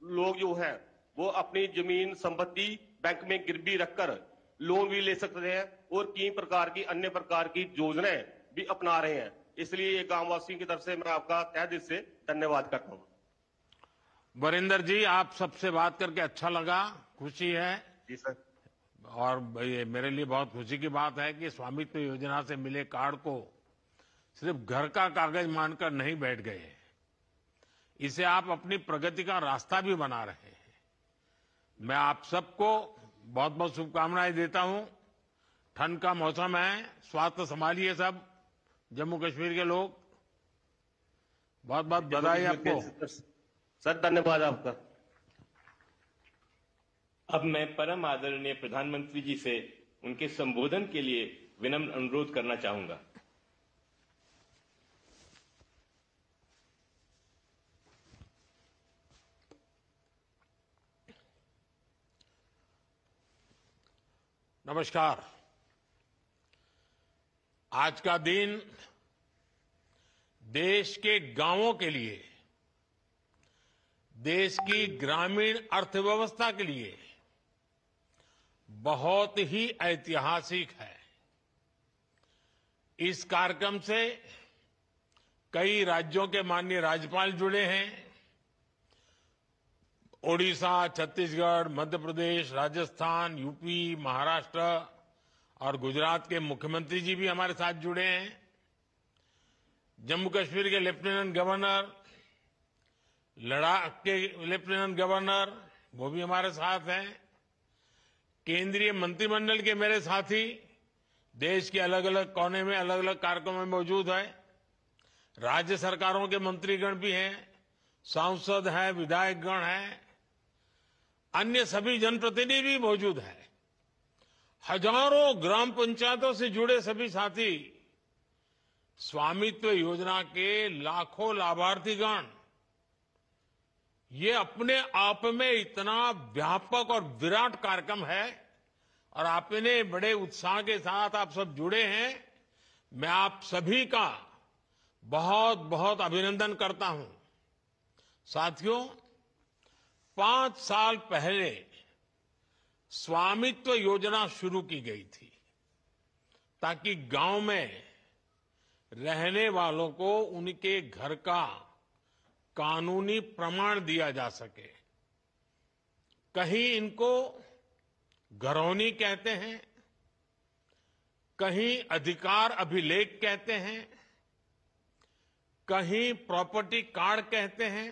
लोग जो हैं वो अपनी जमीन संपत्ति बैंक में गिरवी रखकर लोन भी ले सकते हैं और कई प्रकार की अन्य प्रकार की योजनाएं भी अपना रहे हैं। इसलिए ये गांव वासियों की तरफ से मैं आपका तहे दिल से धन्यवाद करता हूं। वीरेंद्र जी, आप सबसे बात करके अच्छा लगा, खुशी है। जी सर। और ये मेरे लिए बहुत खुशी की बात है कि स्वामित्व योजना से मिले कार्ड को सिर्फ घर का कागज मानकर नहीं बैठ गए, इसे आप अपनी प्रगति का रास्ता भी बना रहे हैं। मैं आप सबको बहुत बहुत शुभकामनाएं देता हूं। ठंड का मौसम है, स्वास्थ्य संभालिए सब जम्मू कश्मीर के लोग। बहुत बहुत बधाई आपको सर, धन्यवाद आपका। अब मैं परम आदरणीय प्रधानमंत्री जी से उनके संबोधन के लिए विनम्र अनुरोध करना चाहूंगा। नमस्कार। आज का दिन देश के गांवों के लिए, देश की ग्रामीण अर्थव्यवस्था के लिए बहुत ही ऐतिहासिक है। इस कार्यक्रम से कई राज्यों के माननीय राज्यपाल जुड़े हैं। ओडिशा, छत्तीसगढ़, मध्य प्रदेश, राजस्थान, यूपी, महाराष्ट्र और गुजरात के मुख्यमंत्री जी भी हमारे साथ जुड़े हैं। जम्मू कश्मीर के लेफ्टिनेंट गवर्नर, लद्दाख के लेफ्टिनेंट गवर्नर, वो भी हमारे साथ हैं। केंद्रीय मंत्रिमंडल के मेरे साथी देश के अलग अलग कोने में अलग अलग कार्यक्रमों में मौजूद है। राज्य सरकारों के मंत्रीगण भी हैं, सांसद हैं, विधायकगण हैं, अन्य सभी जनप्रतिनिधि भी मौजूद हैं। हजारों ग्राम पंचायतों से जुड़े सभी साथी, स्वामित्व योजना के लाखों लाभार्थीगण, ये अपने आप में इतना व्यापक और विराट कार्यक्रम है और आपने बड़े उत्साह के साथ आप सब जुड़े हैं। मैं आप सभी का बहुत बहुत अभिनंदन करता हूं। साथियों, 5 साल पहले स्वामित्व योजना शुरू की गई थी ताकि गांव में रहने वालों को उनके घर का कानूनी प्रमाण दिया जा सके। कहीं इनको घरौनी कहते हैं, कहीं अधिकार अभिलेख कहते हैं, कहीं प्रॉपर्टी कार्ड कहते हैं,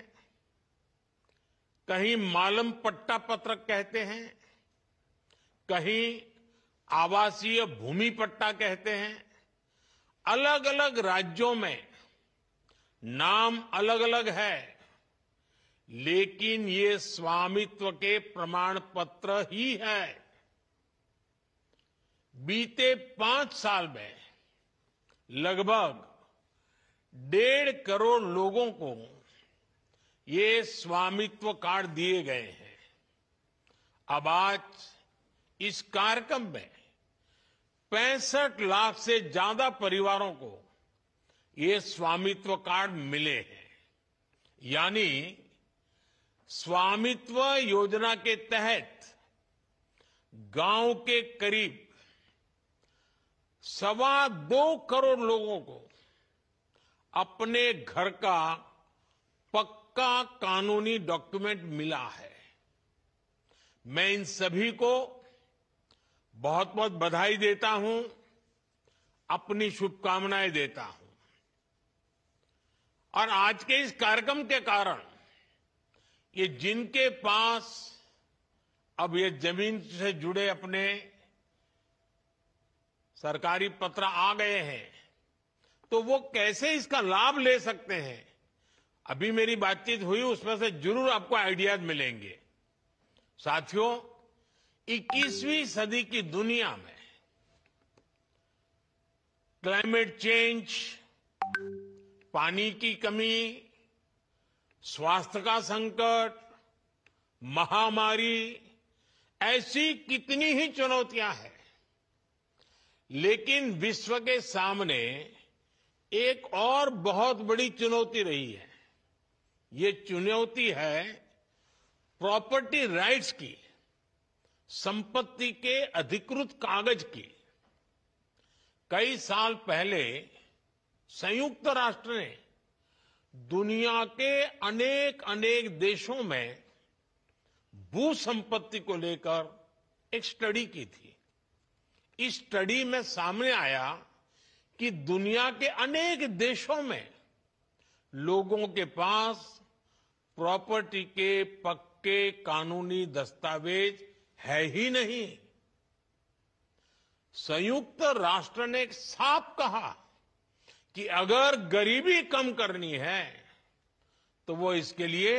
कहीं मालम पट्टा पत्रक कहते हैं, कहीं आवासीय भूमि पट्टा कहते हैं। अलग अलग राज्यों में नाम अलग अलग है, लेकिन ये स्वामित्व के प्रमाण पत्र ही है। बीते 5 साल में लगभग 1.5 करोड़ लोगों को ये स्वामित्व कार्ड दिए गए हैं। अब आज इस कार्यक्रम में 65 लाख से ज्यादा परिवारों को ये स्वामित्व कार्ड मिले हैं। यानी स्वामित्व योजना के तहत गांव के करीब 2.25 करोड़ लोगों को अपने घर का पक्का कानूनी डॉक्यूमेंट मिला है। मैं इन सभी को बहुत बहुत बधाई देता हूं, अपनी शुभकामनाएं देता हूं। और आज के इस कार्यक्रम के कारण ये जिनके पास अब ये जमीन से जुड़े अपने सरकारी पत्र आ गए हैं, तो वो कैसे इसका लाभ ले सकते हैं, अभी मेरी बातचीत हुई, उसमें से जरूर आपको आइडियाज मिलेंगे। साथियों, 21वीं सदी की दुनिया में क्लाइमेट चेंज, पानी की कमी, स्वास्थ्य का संकट, महामारी, ऐसी कितनी ही चुनौतियां हैं, लेकिन विश्व के सामने एक और बहुत बड़ी चुनौती रही है। ये चुनौती है प्रॉपर्टी राइट्स की, संपत्ति के अधिकृत कागज की। कई साल पहले संयुक्त राष्ट्र ने दुनिया के अनेक देशों में भू संपत्ति को लेकर एक स्टडी की थी। इस स्टडी में सामने आया कि दुनिया के अनेक देशों में लोगों के पास प्रॉपर्टी के पक्के कानूनी दस्तावेज है ही नहीं। संयुक्त राष्ट्र ने साफ कहा कि अगर गरीबी कम करनी है तो वो इसके लिए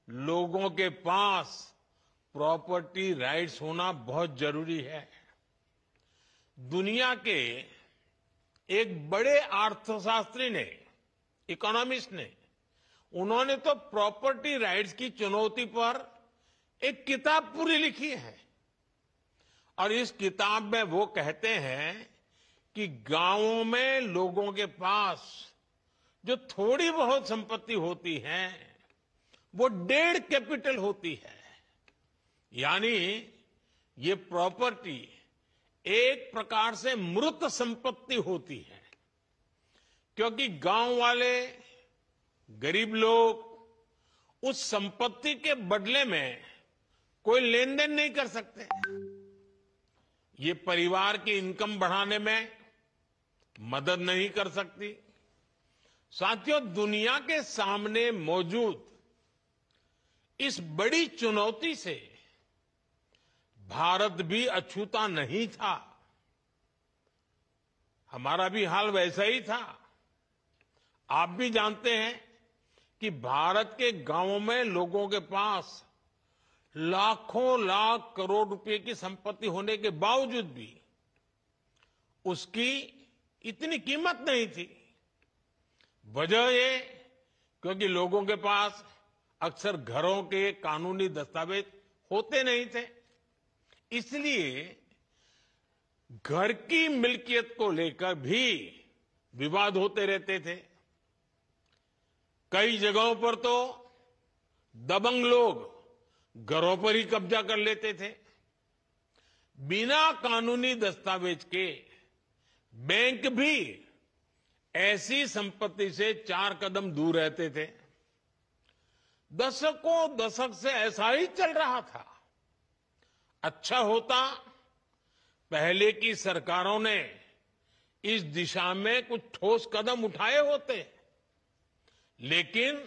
लोगों के पास प्रॉपर्टी राइट्स होना बहुत जरूरी है। दुनिया के एक बड़े अर्थशास्त्री ने, इकोनॉमिस्ट ने, उन्होंने तो प्रॉपर्टी राइट्स की चुनौती पर एक किताब पूरी लिखी है। और इस किताब में वो कहते हैं कि गांवों में लोगों के पास जो थोड़ी बहुत संपत्ति होती है वो 1.5 कैपिटल होती है। यानी ये प्रॉपर्टी एक प्रकार से मृत संपत्ति होती है, क्योंकि गांव वाले गरीब लोग उस संपत्ति के बदले में कोई लेन देन नहीं कर सकते। ये परिवार की इनकम बढ़ाने में मदद नहीं कर सकती। साथियों, दुनिया के सामने मौजूद इस बड़ी चुनौती से भारत भी अछूता नहीं था। हमारा भी हाल वैसा ही था। आप भी जानते हैं कि भारत के गांवों में लोगों के पास लाखों लाख करोड़ रुपए की संपत्ति होने के बावजूद भी उसकी इतनी कीमत नहीं थी। वजह ये क्योंकि लोगों के पास अक्सर घरों के कानूनी दस्तावेज होते नहीं थे। इसलिए घर की मिल्कियत को लेकर भी विवाद होते रहते थे। कई जगहों पर तो दबंग लोग घरों पर ही कब्जा कर लेते थे। बिना कानूनी दस्तावेज के बैंक भी ऐसी संपत्ति से 4 कदम दूर रहते थे। दशक से ऐसा ही चल रहा था। अच्छा होता पहले की सरकारों ने इस दिशा में कुछ ठोस कदम उठाए होते, लेकिन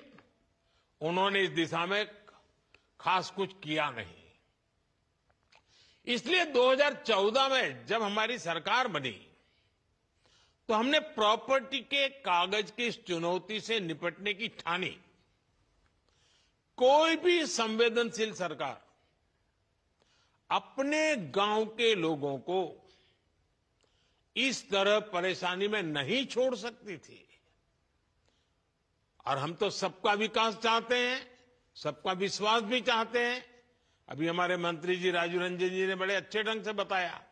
उन्होंने इस दिशा में खास कुछ किया नहीं। इसलिए 2014 में जब हमारी सरकार बनी तो हमने प्रॉपर्टी के कागज की इस चुनौती से निपटने की ठानी। कोई भी संवेदनशील सरकार अपने गांव के लोगों को इस तरह परेशानी में नहीं छोड़ सकती थी। और हम तो सबका विकास चाहते हैं, सबका विश्वास भी चाहते हैं। अभी हमारे मंत्री जी राजू रंजन जी ने बड़े अच्छे ढंग से बताया।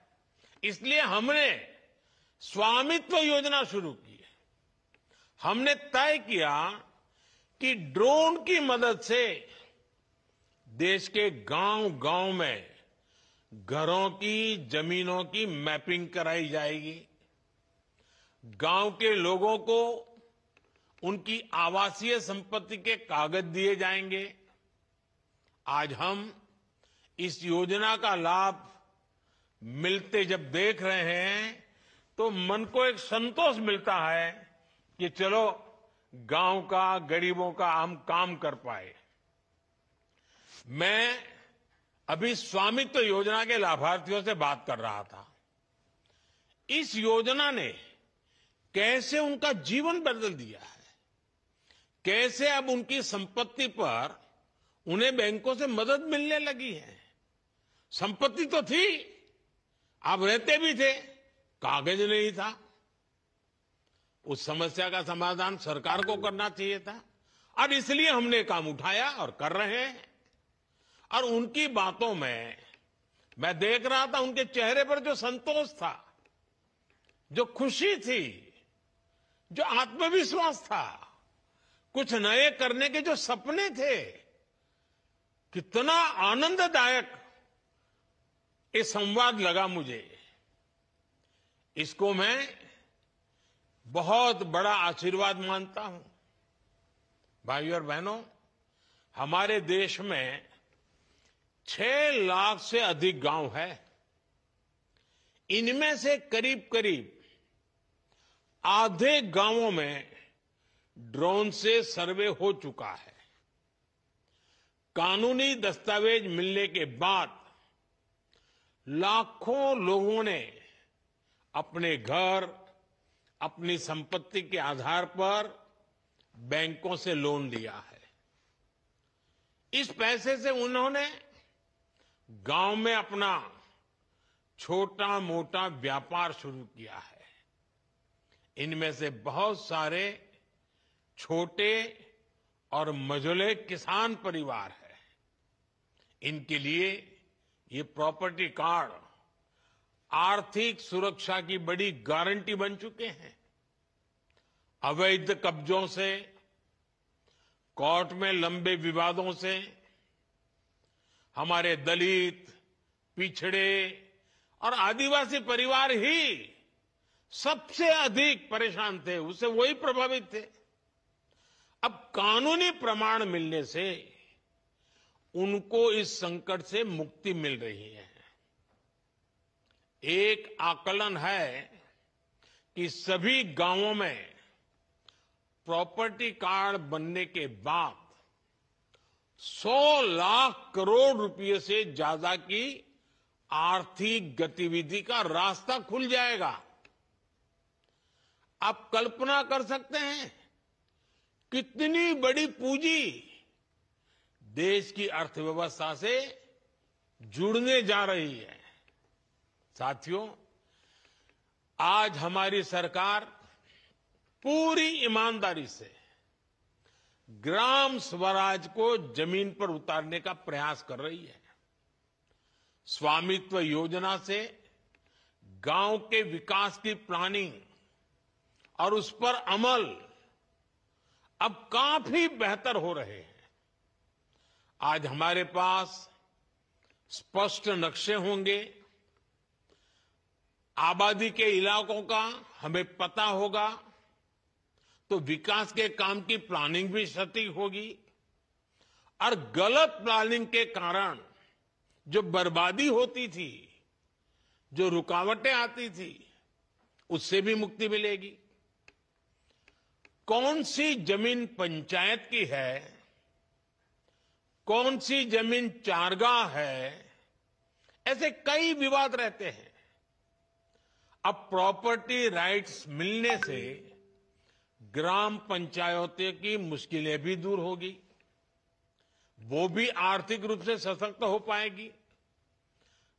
इसलिए हमने स्वामित्व योजना शुरू की। हमने तय किया कि ड्रोन की मदद से देश के गांव-गांव में घरों की, जमीनों की मैपिंग कराई जाएगी। गांव के लोगों को उनकी आवासीय संपत्ति के कागज दिए जाएंगे। आज हम इस योजना का लाभ मिलते जब देख रहे हैं तो मन को एक संतोष मिलता है कि चलो गांव का, गरीबों का हम काम कर पाए। मैं अभी स्वामित्व योजना के लाभार्थियों से बात कर रहा था। इस योजना ने कैसे उनका जीवन बदल दिया है, कैसे अब उनकी संपत्ति पर उन्हें बैंकों से मदद मिलने लगी है। संपत्ति तो थी, आप रहते भी थे, कागज नहीं था। उस समस्या का समाधान सरकार को करना चाहिए था और इसलिए हमने काम उठाया और कर रहे हैं। और उनकी बातों में मैं देख रहा था, उनके चेहरे पर जो संतोष था, जो खुशी थी, जो आत्मविश्वास था, कुछ नए करने के जो सपने थे, कितना आनंददायक ये संवाद लगा मुझे। इसको मैं बहुत बड़ा आशीर्वाद मानता हूं। भाइयों और बहनों, हमारे देश में 6 लाख से अधिक गांव है। इनमें से करीब करीब आधे गांवों में ड्रोन से सर्वे हो चुका है। कानूनी दस्तावेज मिलने के बाद लाखों लोगों ने अपने घर, अपनी संपत्ति के आधार पर बैंकों से लोन लिया है। इस पैसे से उन्होंने गांव में अपना छोटा मोटा व्यापार शुरू किया है। इनमें से बहुत सारे छोटे और मझोले किसान परिवार हैं। इनके लिए ये प्रॉपर्टी कार्ड आर्थिक सुरक्षा की बड़ी गारंटी बन चुके हैं। अवैध कब्जों से, कोर्ट में लंबे विवादों से हमारे दलित, पिछड़े और आदिवासी परिवार ही सबसे अधिक परेशान थे, उससे वही प्रभावित थे। अब कानूनी प्रमाण मिलने से उनको इस संकट से मुक्ति मिल रही है। एक आकलन है कि सभी गांवों में प्रॉपर्टी कार्ड बनने के बाद 100 लाख करोड़ रुपए से ज्यादा की आर्थिक गतिविधि का रास्ता खुल जाएगा। आप कल्पना कर सकते हैं कितनी बड़ी पूंजी देश की अर्थव्यवस्था से जुड़ने जा रही है। साथियों, आज हमारी सरकार पूरी ईमानदारी से ग्राम स्वराज को जमीन पर उतारने का प्रयास कर रही है। स्वामित्व योजना से गांव के विकास की प्लानिंग और उस पर अमल अब काफी बेहतर हो रहे हैं। आज हमारे पास स्पष्ट नक्शे होंगे, आबादी के इलाकों का हमें पता होगा, तो विकास के काम की प्लानिंग भी सटीक होगी और गलत प्लानिंग के कारण जो बर्बादी होती थी, जो रुकावटें आती थी, उससे भी मुक्ति मिलेगी। कौन सी जमीन पंचायत की है, कौन सी जमीन चारगाह है, ऐसे कई विवाद रहते हैं। अब प्रॉपर्टी राइट्स मिलने से ग्राम पंचायतों की मुश्किलें भी दूर होगी, वो भी आर्थिक रूप से सशक्त हो पाएगी।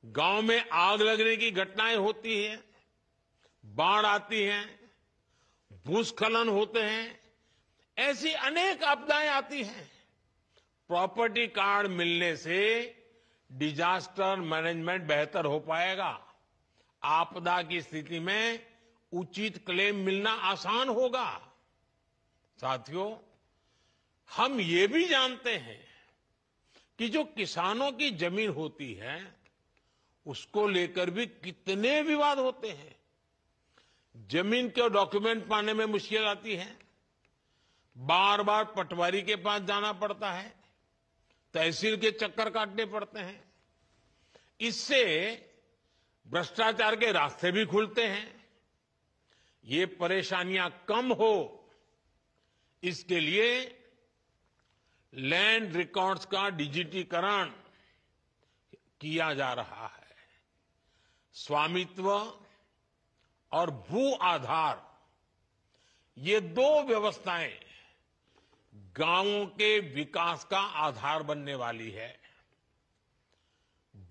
गांव में आग लगने की घटनाएं होती हैं, बाढ़ आती हैं, भूस्खलन होते हैं, ऐसी अनेक आपदाएं आती हैं। प्रॉपर्टी कार्ड मिलने से डिजास्टर मैनेजमेंट बेहतर हो पाएगा। आपदा की स्थिति में उचित क्लेम मिलना आसान होगा। साथियों, हम ये भी जानते हैं कि जो किसानों की जमीन होती है उसको लेकर भी कितने विवाद होते हैं। जमीन के डॉक्यूमेंट पाने में मुश्किल आती है, बार बार पटवारी के पास जाना पड़ता है, तहसील के चक्कर काटने पड़ते हैं। इससे भ्रष्टाचार के रास्ते भी खुलते हैं। ये परेशानियां कम हो, इसके लिए लैंड रिकॉर्ड्स का डिजिटीकरण किया जा रहा है। स्वामित्व और भू आधार, ये दो व्यवस्थाएं गांवों के विकास का आधार बनने वाली है।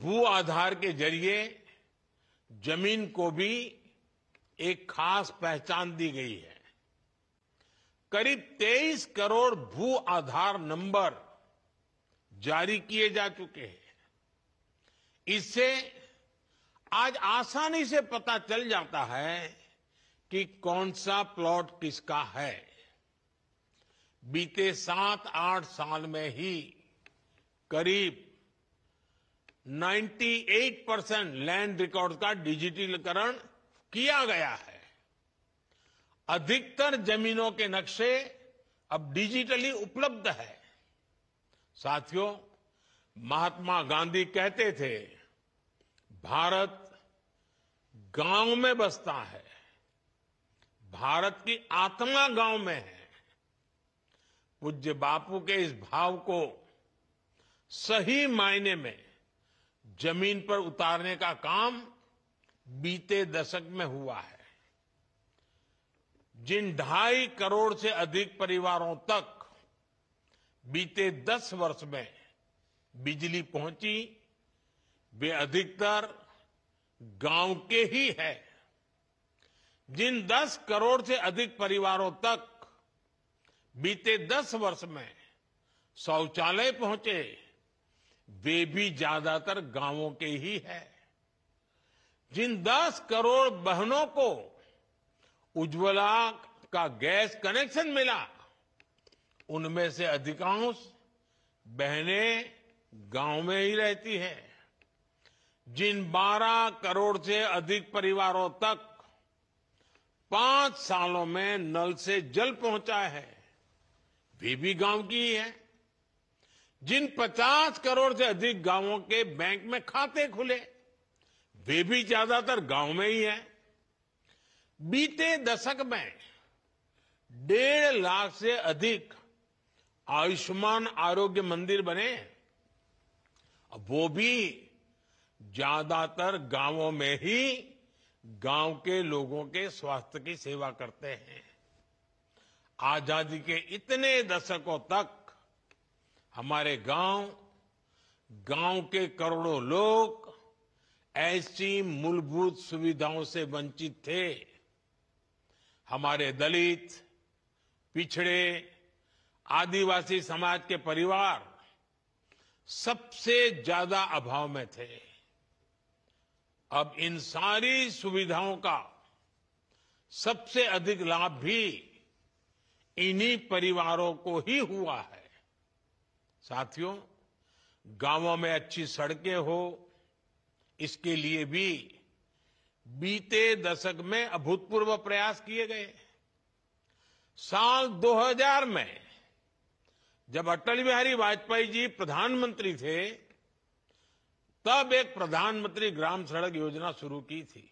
भू आधार के जरिए जमीन को भी एक खास पहचान दी गई है। करीब 23 करोड़ भू आधार नंबर जारी किए जा चुके हैं। इससे आज आसानी से पता चल जाता है कि कौन सा प्लॉट किसका है। बीते 7-8 साल में ही करीब 98% लैंड रिकॉर्ड का डिजिटलीकरण किया गया है। अधिकतर जमीनों के नक्शे अब डिजिटली उपलब्ध है। साथियों, महात्मा गांधी कहते थे, भारत गांव में बसता है, भारत की आत्मा गांव में है। पूज्य बापू के इस भाव को सही मायने में जमीन पर उतारने का काम बीते दशक में हुआ है। जिन 2.5 करोड़ से अधिक परिवारों तक बीते 10 वर्ष में बिजली पहुंची, वे अधिकतर गांव के ही हैं। जिन 10 करोड़ से अधिक परिवारों तक बीते 10 वर्ष में शौचालय पहुंचे, वे भी ज्यादातर गांवों के ही है। जिन 10 करोड़ बहनों को उज्ज्वला का गैस कनेक्शन मिला, उनमें से अधिकांश बहनें गांव में ही रहती हैं। जिन 12 करोड़ से अधिक परिवारों तक 5 सालों में नल से जल पहुंचा है, वे भी गांव की ही है। जिन 50 करोड़ से अधिक गांवों के बैंक में खाते खुले, वे भी ज्यादातर गांव में ही है। बीते दशक में 1.5 लाख से अधिक आयुष्मान आरोग्य मंदिर बने, अब वो भी ज्यादातर गांवों में ही गांव के लोगों के स्वास्थ्य की सेवा करते हैं। आजादी के इतने दशकों तक हमारे गांव के करोड़ों लोग ऐसी मूलभूत सुविधाओं से वंचित थे। हमारे दलित, पिछड़े, आदिवासी समाज के परिवार सबसे ज्यादा अभाव में थे। अब इन सारी सुविधाओं का सबसे अधिक लाभ भी इन्हीं परिवारों को ही हुआ है। साथियों, गांवों में अच्छी सड़कें हो, इसके लिए भी बीते दशक में अभूतपूर्व प्रयास किए गए। साल 2000 में जब अटल बिहारी वाजपेयी जी प्रधानमंत्री थे, तब एक प्रधानमंत्री ग्राम सड़क योजना शुरू की थी।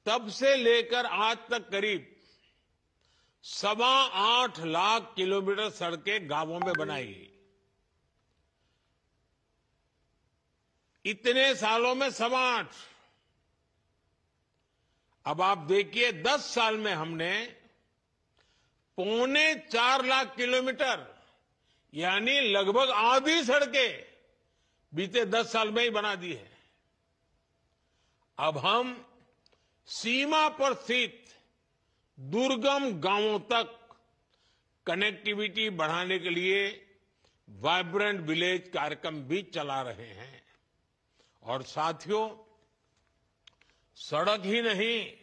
तब से लेकर आज तक करीब 8.25 लाख किलोमीटर सड़कें गांवों में बनाई गई। इतने सालों में 8.25। अब आप देखिए 10 साल में हमने 3.25 लाख किलोमीटर यानी लगभग आधी सड़कें बीते 10 साल में ही बना दी है। अब हम सीमा पर स्थित दुर्गम गांवों तक कनेक्टिविटी बढ़ाने के लिए वाइब्रेंट विलेज कार्यक्रम भी चला रहे हैं। और साथियों, सड़क ही नहीं,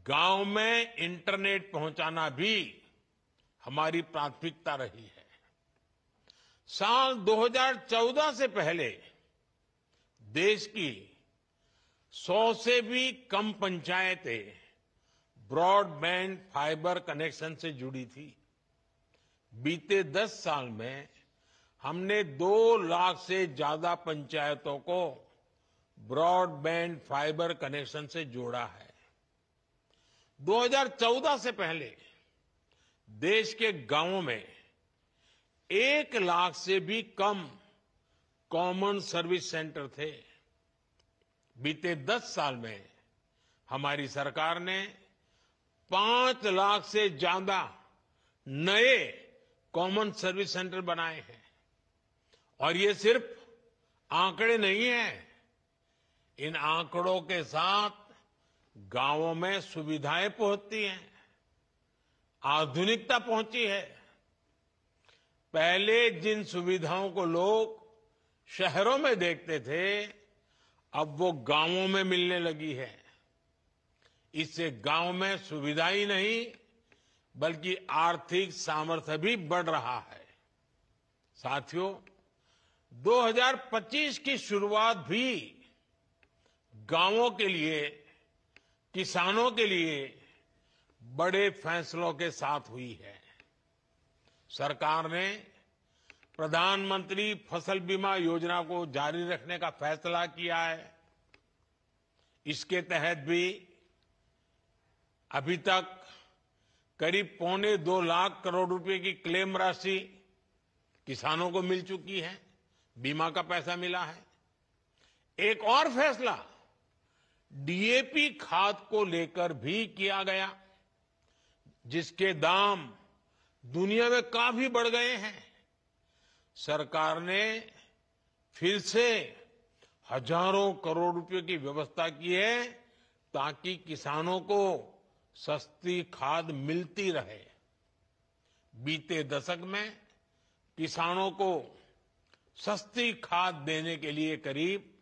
गांव में इंटरनेट पहुंचाना भी हमारी प्राथमिकता रही है। साल 2014 से पहले देश की 100 से भी कम पंचायतें ब्रॉडबैंड फाइबर कनेक्शन से जुड़ी थी। बीते 10 साल में हमने 2 लाख से ज्यादा पंचायतों को ब्रॉडबैंड फाइबर कनेक्शन से जोड़ा है। 2014 से पहले देश के गांवों में 1 लाख से भी कम कॉमन सर्विस सेंटर थे। बीते 10 साल में हमारी सरकार ने 5 लाख से ज्यादा नए कॉमन सर्विस सेंटर बनाए हैं। और ये सिर्फ आंकड़े नहीं हैं, इन आंकड़ों के साथ गांवों में सुविधाएं पहुंचती हैं, आधुनिकता पहुंची है। पहले जिन सुविधाओं को लोग शहरों में देखते थे, अब वो गांवों में मिलने लगी है। इससे गांव में सुविधा ही नहीं बल्कि आर्थिक सामर्थ्य भी बढ़ रहा है। साथियों, 2025 की शुरुआत भी गांवों के लिए, किसानों के लिए बड़े फैसलों के साथ हुई है। सरकार ने प्रधानमंत्री फसल बीमा योजना को जारी रखने का फैसला किया है। इसके तहत भी अभी तक करीब 2.25 लाख करोड़ रुपए की क्लेम राशि किसानों को मिल चुकी है, बीमा का पैसा मिला है। एक और फैसला डीएपी खाद को लेकर भी किया गया, जिसके दाम दुनिया में काफी बढ़ गए हैं। सरकार ने फिर से हजारों करोड़ रुपए की व्यवस्था की है ताकि किसानों को सस्ती खाद मिलती रहे। बीते दशक में किसानों को सस्ती खाद देने के लिए करीब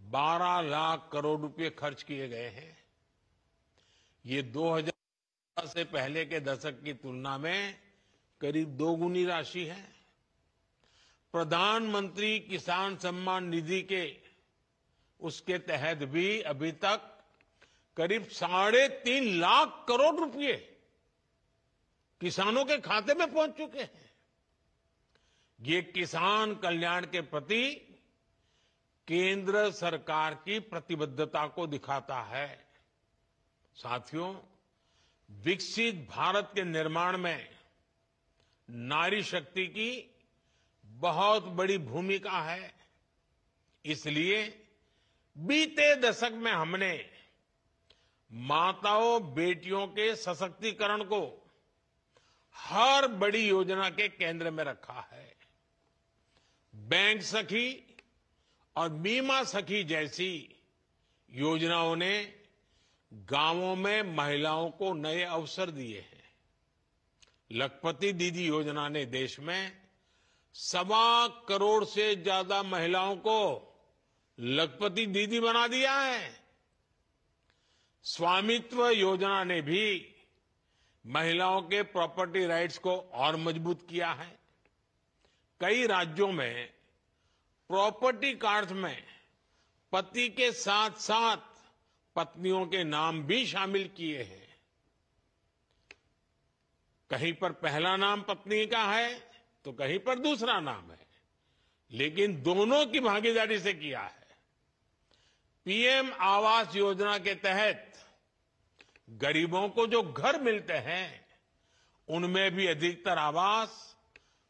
12 लाख करोड़ रुपए खर्च किए गए हैं। ये 2000 से पहले के दशक की तुलना में करीब 2 गुनी राशि है। प्रधानमंत्री किसान सम्मान निधि के उसके तहत भी अभी तक करीब 3.5 लाख करोड़ रुपए किसानों के खाते में पहुंच चुके हैं। ये किसान कल्याण के प्रति केंद्र सरकार की प्रतिबद्धता को दिखाता है। साथियों, विकसित भारत के निर्माण में नारी शक्ति की बहुत बड़ी भूमिका है। इसलिए बीते दशक में हमने माताओं बेटियों के सशक्तिकरण को हर बड़ी योजना के केंद्र में रखा है। बैंक सखी और बीमा सखी जैसी योजनाओं ने गांवों में महिलाओं को नए अवसर दिए हैं। लखपति दीदी योजना ने देश में 1.25 करोड़ से ज्यादा महिलाओं को लखपति दीदी बना दिया है। स्वामित्व योजना ने भी महिलाओं के प्रॉपर्टी राइट्स को और मजबूत किया है। कई राज्यों में प्रॉपर्टी कार्ड्स में पति के साथ साथ पत्नियों के नाम भी शामिल किए हैं। कहीं पर पहला नाम पत्नी का है तो कहीं पर दूसरा नाम है, लेकिन दोनों की भागीदारी से किया है। पीएम आवास योजना के तहत गरीबों को जो घर मिलते हैं उनमें भी अधिकतर आवास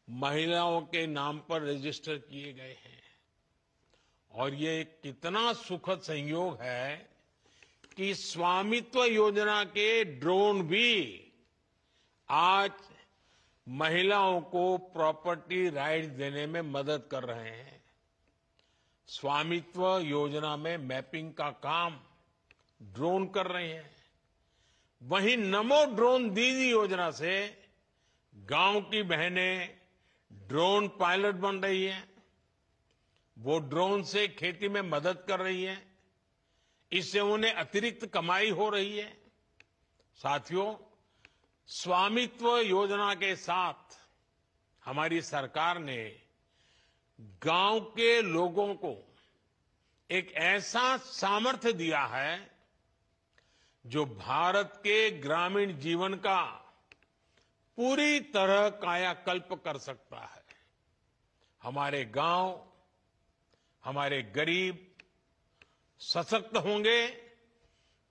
महिलाओं के नाम पर रजिस्टर किए गए हैं। और ये कितना सुखद संयोग है कि स्वामित्व योजना के ड्रोन भी आज महिलाओं को प्रॉपर्टी राइट्स देने में मदद कर रहे हैं। स्वामित्व योजना में मैपिंग का काम ड्रोन कर रहे हैं। वहीं नमो ड्रोन दीदी योजना से गांव की बहनें ड्रोन पायलट बन रही हैं। वो ड्रोन से खेती में मदद कर रही हैं। इससे उन्हें अतिरिक्त कमाई हो रही है। साथियों, स्वामित्व योजना के साथ हमारी सरकार ने गांव के लोगों को एक ऐसा सामर्थ्य दिया है जो भारत के ग्रामीण जीवन का पूरी तरह कायाकल्प कर सकता है। हमारे गांव, हमारे गरीब सशक्त होंगे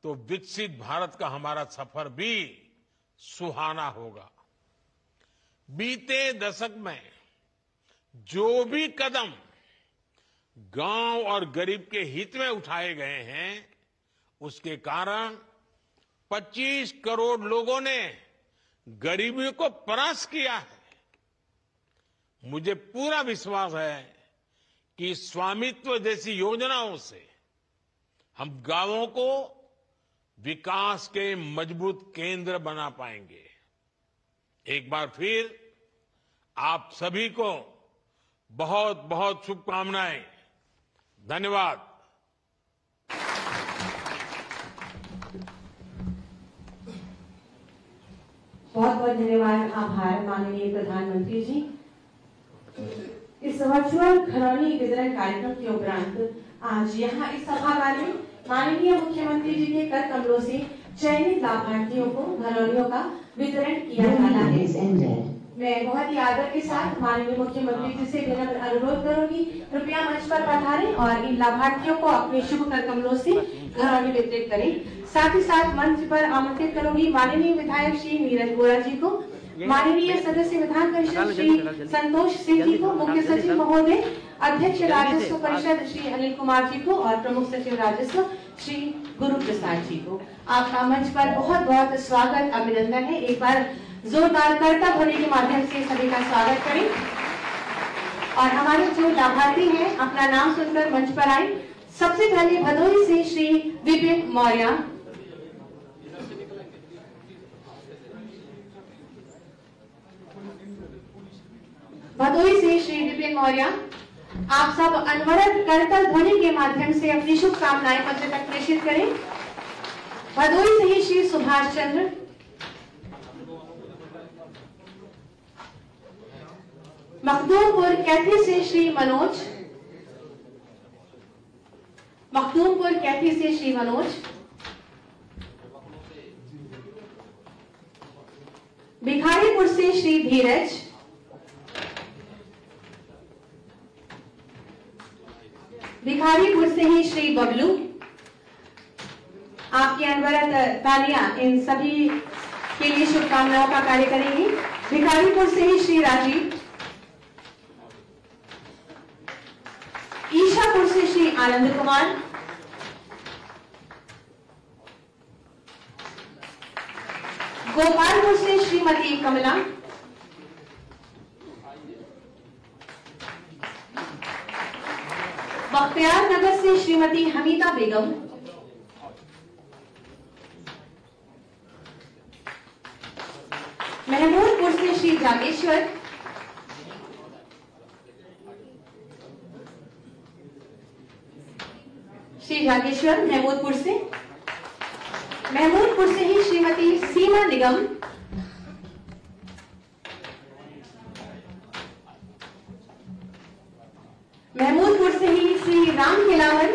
तो विकसित भारत का हमारा सफर भी सुहाना होगा। बीते दशक में जो भी कदम गांव और गरीब के हित में उठाए गए हैं उसके कारण 25 करोड़ लोगों ने गरीबी को परास्त किया है। मुझे पूरा विश्वास है कि स्वामित्व जैसी योजनाओं से हम गांवों को विकास के मजबूत केंद्र बना पाएंगे। एक बार फिर आप सभी को बहुत बहुत शुभकामनाएं। धन्यवाद। बहुत बहुत धन्यवाद, आभार माननीय प्रधानमंत्री जी। इस वर्चुअल घरौनी वितरण कार्यक्रम के उपरांत आज यहाँ इस सभागार में माननीय मुख्यमंत्री जी के कर कमलों से चयनित लाभार्थियों को घरौनियों का वितरण किया जाना है। मैं बहुत ही आदर के साथ माननीय मुख्यमंत्री जी से विनम्र अनुरोध करूंगी, कृपया मंच पर पधारें और इन लाभार्थियों को अपने शुभ कर कमलों से घरौनी वितरित करें। साथ ही साथ मंच पर आमंत्रित करूंगी माननीय विधायक श्री नीरज वोरा जी को, माननीय सदस्य विधान परिषद श्री संतोष सिंह जी को, मुख्य सचिव महोदय, अध्यक्ष राजस्व परिषद श्री अनिल कुमार जी को और प्रमुख सचिव राजस्व श्री गुरु प्रसाद जी को। आपका मंच पर बहुत बहुत स्वागत, अभिनंदन है। एक बार जोरदार करता ध्वनि के माध्यम से सभी का स्वागत करें। और हमारे जो लाभार्थी हैं अपना नाम सुनकर मंच पर आए। सबसे पहले भदोही से श्री विपिन मौर्य, भदोही से श्री विपिन मौर्य, आप सब अनवरत करतल ध्वनि के माध्यम से अपनी शुभकामनाएं मंच तक प्रेषित करें। भदोई से ही श्री सुभाष चंद्र, मखदूमपुर कैथी से श्री मनोज, मखदूमपुर कैथी से श्री मनोज, भिखारीपुर से श्री धीरज, भिखारीपुर से ही श्री बबलू। आपकी अनवरत तालियां इन सभी के लिए शुभकामनाओं का कार्य करेंगी। भिखारीपुर से ही श्री राजीव, ईशापुर से श्री आनंद कुमार, गोपालपुर से श्रीमती कमला, बख्तियार नगर से श्रीमती हमीदा बेगम, महमूदपुर से श्री जागेश्वर, श्री जागेश्वर महमूदपुर से, महमूदपुर से ही श्रीमती सीमा निगम, महमूदपुर से ही श्री राम खिलावन,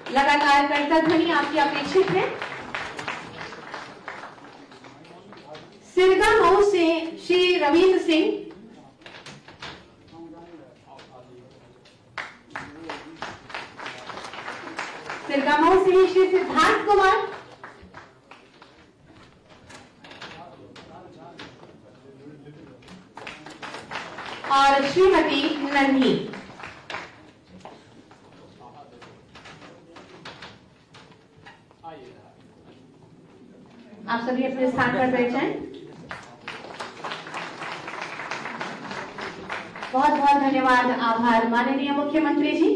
लगातार करता ध्वनि आपकी अपेक्षित है। सिरगा मऊ से श्री रविंद्र सिंह, सिरगामऊ से ही श्री सिद्धार्थ कुमार, और श्रीमती नन्ही। आप सभी अपने स्थान पर बैठ जाएं। बहुत बहुत धन्यवाद, आभार माननीय मुख्यमंत्री जी।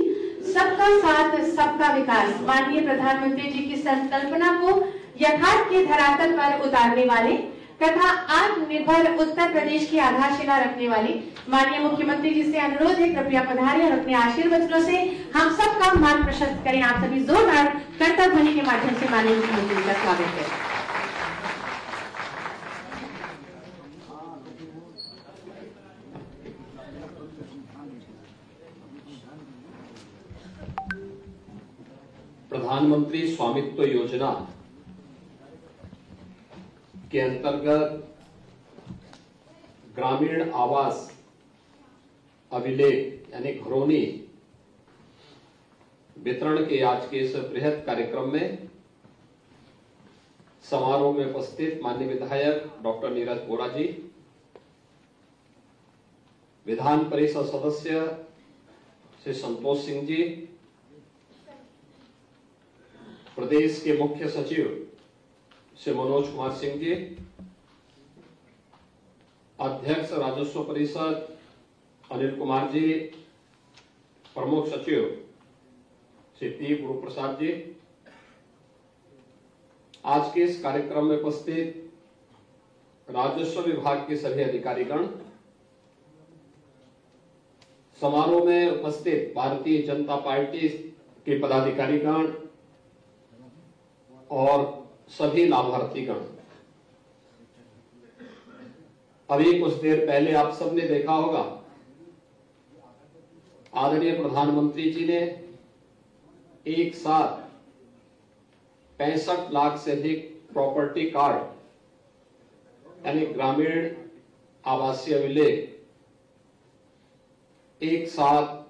सबका साथ सबका विकास माननीय प्रधानमंत्री जी की संकल्पना को यथार्थ के धरातल पर उतारने वाले तथा आत्मनिर्भर उत्तर प्रदेश की आधारशिला रखने वाले माननीय मुख्यमंत्री जी से अनुरोध है, कृपया पधारें और अपने आशीर्वचनों से हम सबका मार्ग प्रशस्त करें। आप सभी जोरदार करता ध्वनि के माध्यम से माननीय मुख्यमंत्री जी का स्वागत करें। प्रधानमंत्री स्वामित्व योजना के अंतर्गत ग्रामीण आवास अभिलेख यानी घरौनी वितरण के आज के इस बृहद कार्यक्रम में समारोह में उपस्थित माननीय विधायक डॉक्टर नीरज बोरा जी, विधान परिषद सदस्य श्री संतोष सिंह जी, प्रदेश के मुख्य सचिव श्री मनोज कुमार सिंह जी, अध्यक्ष राजस्व परिषद अनिल कुमार जी, प्रमुख सचिव श्री पी गुरु प्रसाद जी, आज के इस कार्यक्रम में उपस्थित राजस्व विभाग के सभी अधिकारीगण, समारोह में उपस्थित भारतीय जनता पार्टी के पदाधिकारीगण और सभी लाभार्थीगण। अभी कुछ देर पहले आप सबने देखा होगा, आदरणीय प्रधानमंत्री जी ने एक साथ 65 लाख से अधिक प्रॉपर्टी कार्ड यानी ग्रामीण आवासीय अभिलेख एक साथ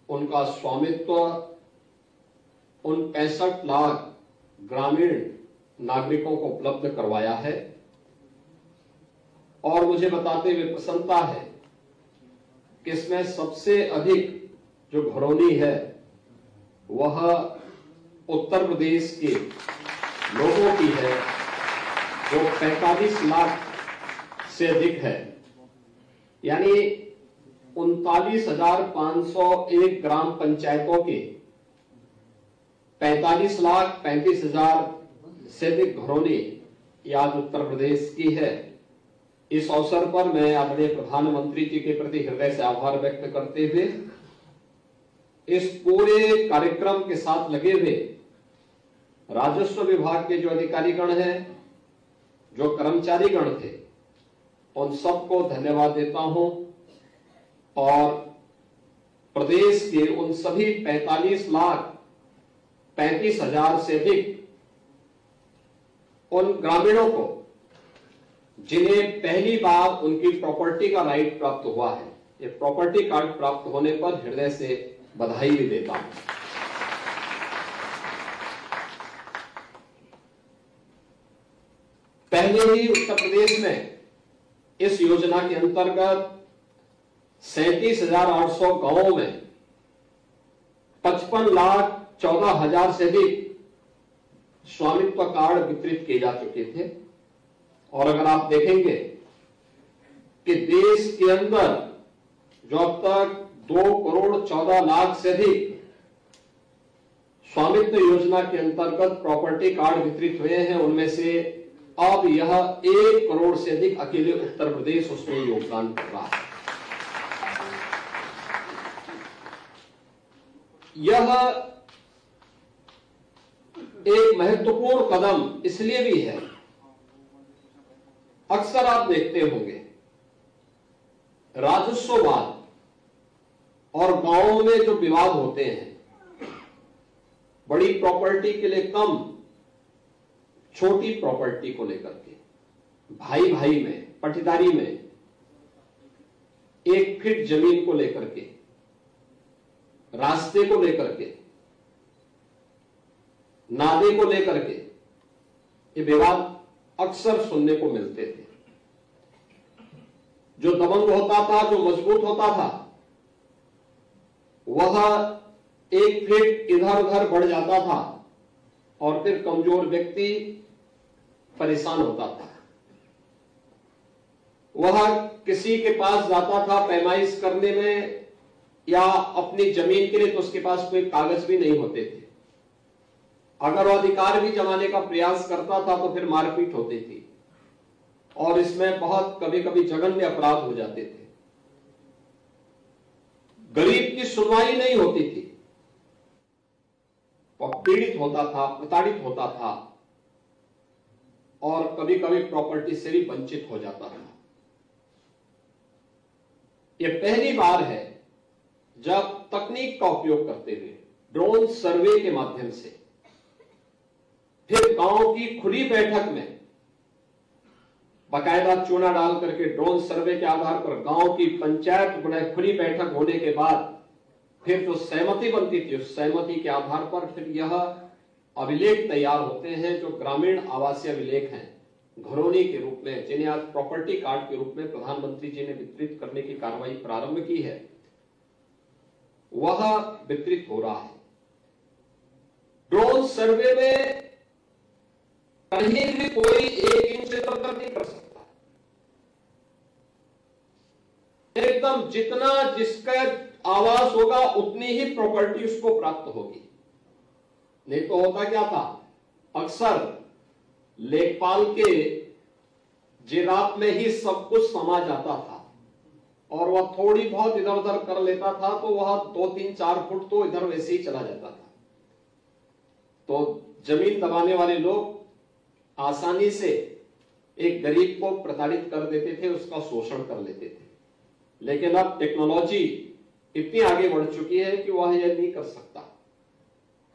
उनका स्वामित्व उन 65 लाख ग्रामीण नागरिकों को उपलब्ध करवाया है। और मुझे बताते हुए प्रसन्नता है कि इसमें सबसे अधिक जो घरौनी है वह उत्तर प्रदेश के लोगों की है, जो 45 लाख से अधिक है, यानी 39,501 ग्राम पंचायतों के 45,35,000 से अधिक घरौनी ये आज उत्तर प्रदेश की है। इस अवसर पर मैं आदरणीय प्रधानमंत्री जी के प्रति हृदय से आभार व्यक्त करते हुए इस पूरे कार्यक्रम के साथ लगे हुए राजस्व विभाग के जो अधिकारीगण हैं, जो कर्मचारीगण थे, उन सबको धन्यवाद देता हूं और प्रदेश के उन सभी 45,35,000 से अधिक उन ग्रामीणों को जिन्हें पहली बार उनकी प्रॉपर्टी का राइट प्राप्त हुआ है, ये प्रॉपर्टी कार्ड प्राप्त होने पर हृदय से बधाई भी देता हूं। पहले ही उत्तर प्रदेश में इस योजना के अंतर्गत 37,800 गांवों में 55,14,000 से अधिक स्वामित्व कार्ड वितरित किए जा चुके थे। और अगर आप देखेंगे कि देश के अंदर जो अब तक 2,14,00,000 से अधिक स्वामित्व योजना के अंतर्गत प्रॉपर्टी कार्ड वितरित हुए हैं, उनमें से अब यह 1 करोड़ से अधिक अकेले उत्तर प्रदेश उसमें योगदान कर रहा है। यह एक महत्वपूर्ण कदम इसलिए भी है, अक्सर आप देखते होंगे राजस्ववाद और गांवों में जो विवाद होते हैं, बड़ी प्रॉपर्टी के लिए कम, छोटी प्रॉपर्टी को लेकर के, भाई भाई में, पटीदारी में, 1 फीट जमीन को लेकर के, रास्ते को लेकर के, नादे को लेकर के, ये विवाद अक्सर सुनने को मिलते थे। जो दबंग होता था, जो मजबूत होता था, वह 1 फीट इधर उधर बढ़ जाता था और फिर कमजोर व्यक्ति परेशान होता था। वह किसी के पास जाता था पैमाइश करने में या अपनी जमीन के लिए, तो उसके पास कोई कागज भी नहीं होते थे। अगर वह अधिकार भी जमाने का प्रयास करता था तो फिर मारपीट होती थी और इसमें बहुत कभी कभी जघन्य अपराध हो जाते थे। गरीब की सुनवाई नहीं होती थी, वह पीड़ित होता था, प्रताड़ित होता था और कभी कभी प्रॉपर्टी से भी वंचित हो जाता था। यह पहली बार है जब तकनीक का उपयोग करते हुए ड्रोन सर्वे के माध्यम से, फिर गांव की खुली बैठक में बाकायदा चूना डाल करके ड्रोन सर्वे के आधार पर गांव की पंचायत खुली बैठक होने के बाद फिर जो सहमति बनती थी, उस सहमति के आधार पर फिर यह अभिलेख तैयार होते हैं, जो ग्रामीण आवासीय अभिलेख हैं, घरौनी के रूप में, जिन्हें आज प्रॉपर्टी कार्ड के रूप में प्रधानमंत्री जी ने वितरित करने की कार्रवाई प्रारंभ की है, वह वितरित हो रहा है। ड्रोन सर्वे में कहीं भी कोई 1 इंच इधर नहीं कर सकता, एकदम जितना जिसका आवास होगा उतनी ही प्रॉपर्टी उसको प्राप्त होगी। नहीं तो होता क्या था, अक्सर लेखपाल के जिराफ में ही सब कुछ समा जाता था और वह थोड़ी बहुत इधर उधर कर लेता था तो वह 2, 3, 4 फुट तो इधर वैसे ही चला जाता था। तो जमीन दबाने वाले लोग आसानी से एक गरीब को प्रताड़ित कर देते थे, उसका शोषण कर लेते थे। लेकिन अब टेक्नोलॉजी इतनी आगे बढ़ चुकी है कि वह यह नहीं कर सकता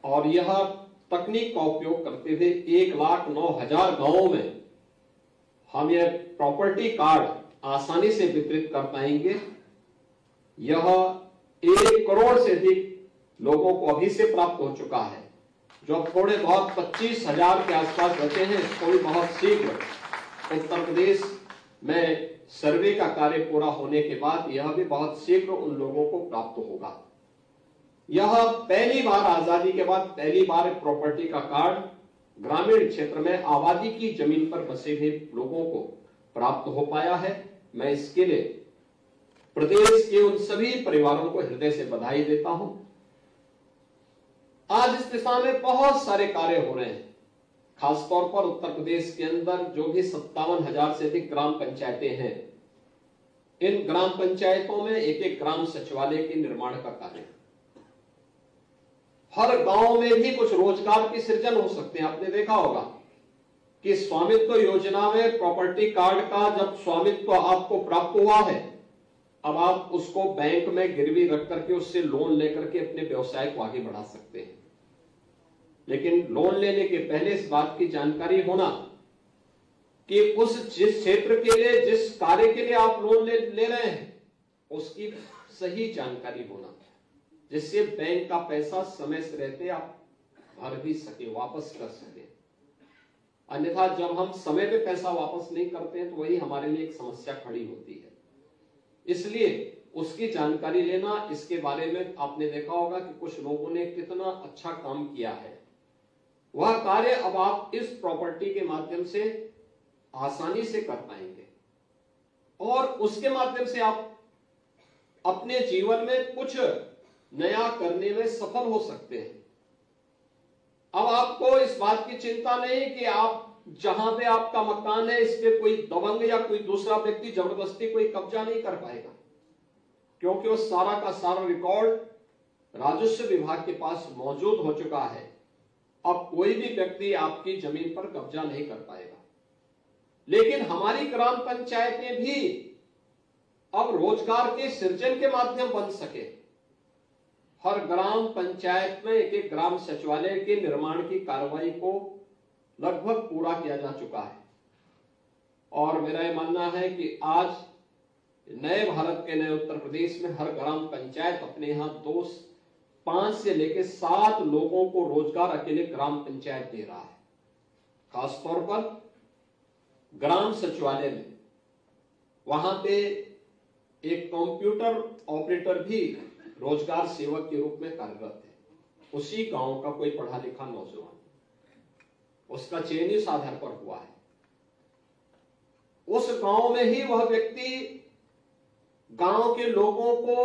और यह तकनीक का उपयोग करते हुए 1,09,000 गांवों में हम यह प्रॉपर्टी कार्ड आसानी से वितरित कर पाएंगे। यह 1 करोड़ से अधिक लोगों को अभी से प्राप्त हो चुका है। जो थोड़े बहुत 25,000 के आसपास बचे हैं, इसको भी बहुत शीघ्र उत्तर प्रदेश में सर्वे का कार्य पूरा होने के बाद यह भी बहुत शीघ्र उन लोगों को प्राप्त होगा। यह पहली बार, आजादी के बाद पहली बार प्रॉपर्टी का कार्ड ग्रामीण क्षेत्र में आबादी की जमीन पर बसे हुए लोगों को प्राप्त हो पाया है। मैं इसके लिए प्रदेश के उन सभी परिवारों को हृदय से बधाई देता हूं। आज इस दिशा में बहुत सारे कार्य हो रहे हैं। खासतौर पर उत्तर प्रदेश के अंदर जो भी 57,000 से अधिक ग्राम पंचायतें हैं, इन ग्राम पंचायतों में एक एक ग्राम सचिवालय के निर्माण का कार्य, हर गांव में भी कुछ रोजगार की सृजन हो सकते हैं। आपने देखा होगा कि स्वामित्व योजना में प्रॉपर्टी कार्ड का जब स्वामित्व आपको प्राप्त हुआ है, अब आप उसको बैंक में गिरवी रख करके उससे लोन लेकर के अपने व्यवसाय को आगे बढ़ा सकते हैं। लेकिन लोन लेने के पहले इस बात की जानकारी होना कि जिस क्षेत्र के लिए, जिस कार्य के लिए आप लोन ले रहे हैं, उसकी सही जानकारी होना, जिससे बैंक का पैसा समय से रहते आप भर भी सके, वापस कर सके। अन्यथा जब हम समय पे पैसा वापस नहीं करते हैं तो वही हमारे लिए एक समस्या खड़ी होती है। इसलिए उसकी जानकारी लेना, इसके बारे में आपने देखा होगा कि कुछ लोगों ने कितना अच्छा काम किया है। वह कार्य अब आप इस प्रॉपर्टी के माध्यम से आसानी से कर पाएंगे और उसके माध्यम से आप अपने जीवन में कुछ नया करने में सफल हो सकते हैं। अब आपको इस बात की चिंता नहीं कि आप जहां पे आपका मकान है इस पे कोई दबंग या कोई दूसरा व्यक्ति जबरदस्ती कोई कब्जा नहीं कर पाएगा, क्योंकि वो सारा का सारा रिकॉर्ड राजस्व विभाग के पास मौजूद हो चुका है। अब कोई भी व्यक्ति आपकी जमीन पर कब्जा नहीं कर पाएगा। लेकिन हमारी ग्राम पंचायतें भी अब रोजगार के सृजन के माध्यम बन सके। हर ग्राम पंचायत में एक एक ग्राम सचिवालय के निर्माण की कार्रवाई को लगभग पूरा किया जा चुका है और मेरा यह मानना है कि आज नए भारत के नए उत्तर प्रदेश में हर ग्राम पंचायत अपने यहां 5 से लेकर 7 लोगों को रोजगार अकेले ग्राम पंचायत दे रहा है। खासतौर पर ग्राम सचिवालय में वहां पे एक कंप्यूटर ऑपरेटर भी रोजगार सेवक के रूप में कार्यरत है। उसी गांव का कोई पढ़ा लिखा नौजवान, उसका चयन इस आधार पर हुआ है। उस गांव में ही वह व्यक्ति गांव के लोगों को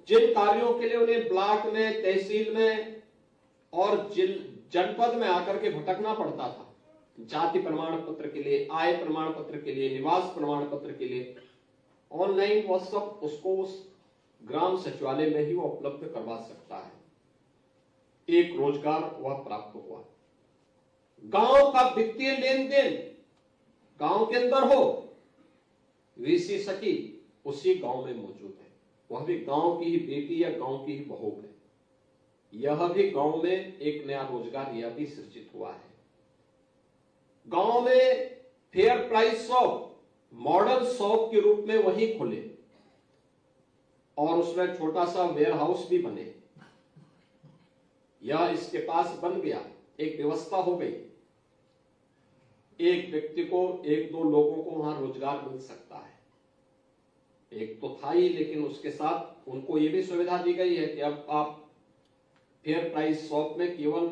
जिन कार्यों के लिए उन्हें ब्लॉक में, तहसील में और जनपद में आकर के भटकना पड़ता था, जाति प्रमाण पत्र के लिए, आय प्रमाण पत्र के लिए, निवास प्रमाण पत्र के लिए, ऑनलाइन वह सब उसको उस ग्राम सचिवालय में ही वो उपलब्ध करवा सकता है। एक रोजगार वह प्राप्त हुआ। गांव का वित्तीय लेन देन गांव के अंदर हो, वीसी सखी उसी गांव में मौजूद है। वह भी गांव की ही बेटी या गांव की ही बहू है। यह भी गांव में एक नया रोजगार यह भी सृजित हुआ है। गांव में fair price shop, modern shop के रूप में वही खुले और उसमें छोटा सा वेयर हाउस भी बने। यह इसके पास बन गया, एक व्यवस्था हो गई। एक व्यक्ति को, 1-2 लोगों को वहां रोजगार मिल सकता है। एक तो था ही, लेकिन उसके साथ उनको यह भी सुविधा दी गई है कि अब आप फेयर प्राइस शॉप में केवल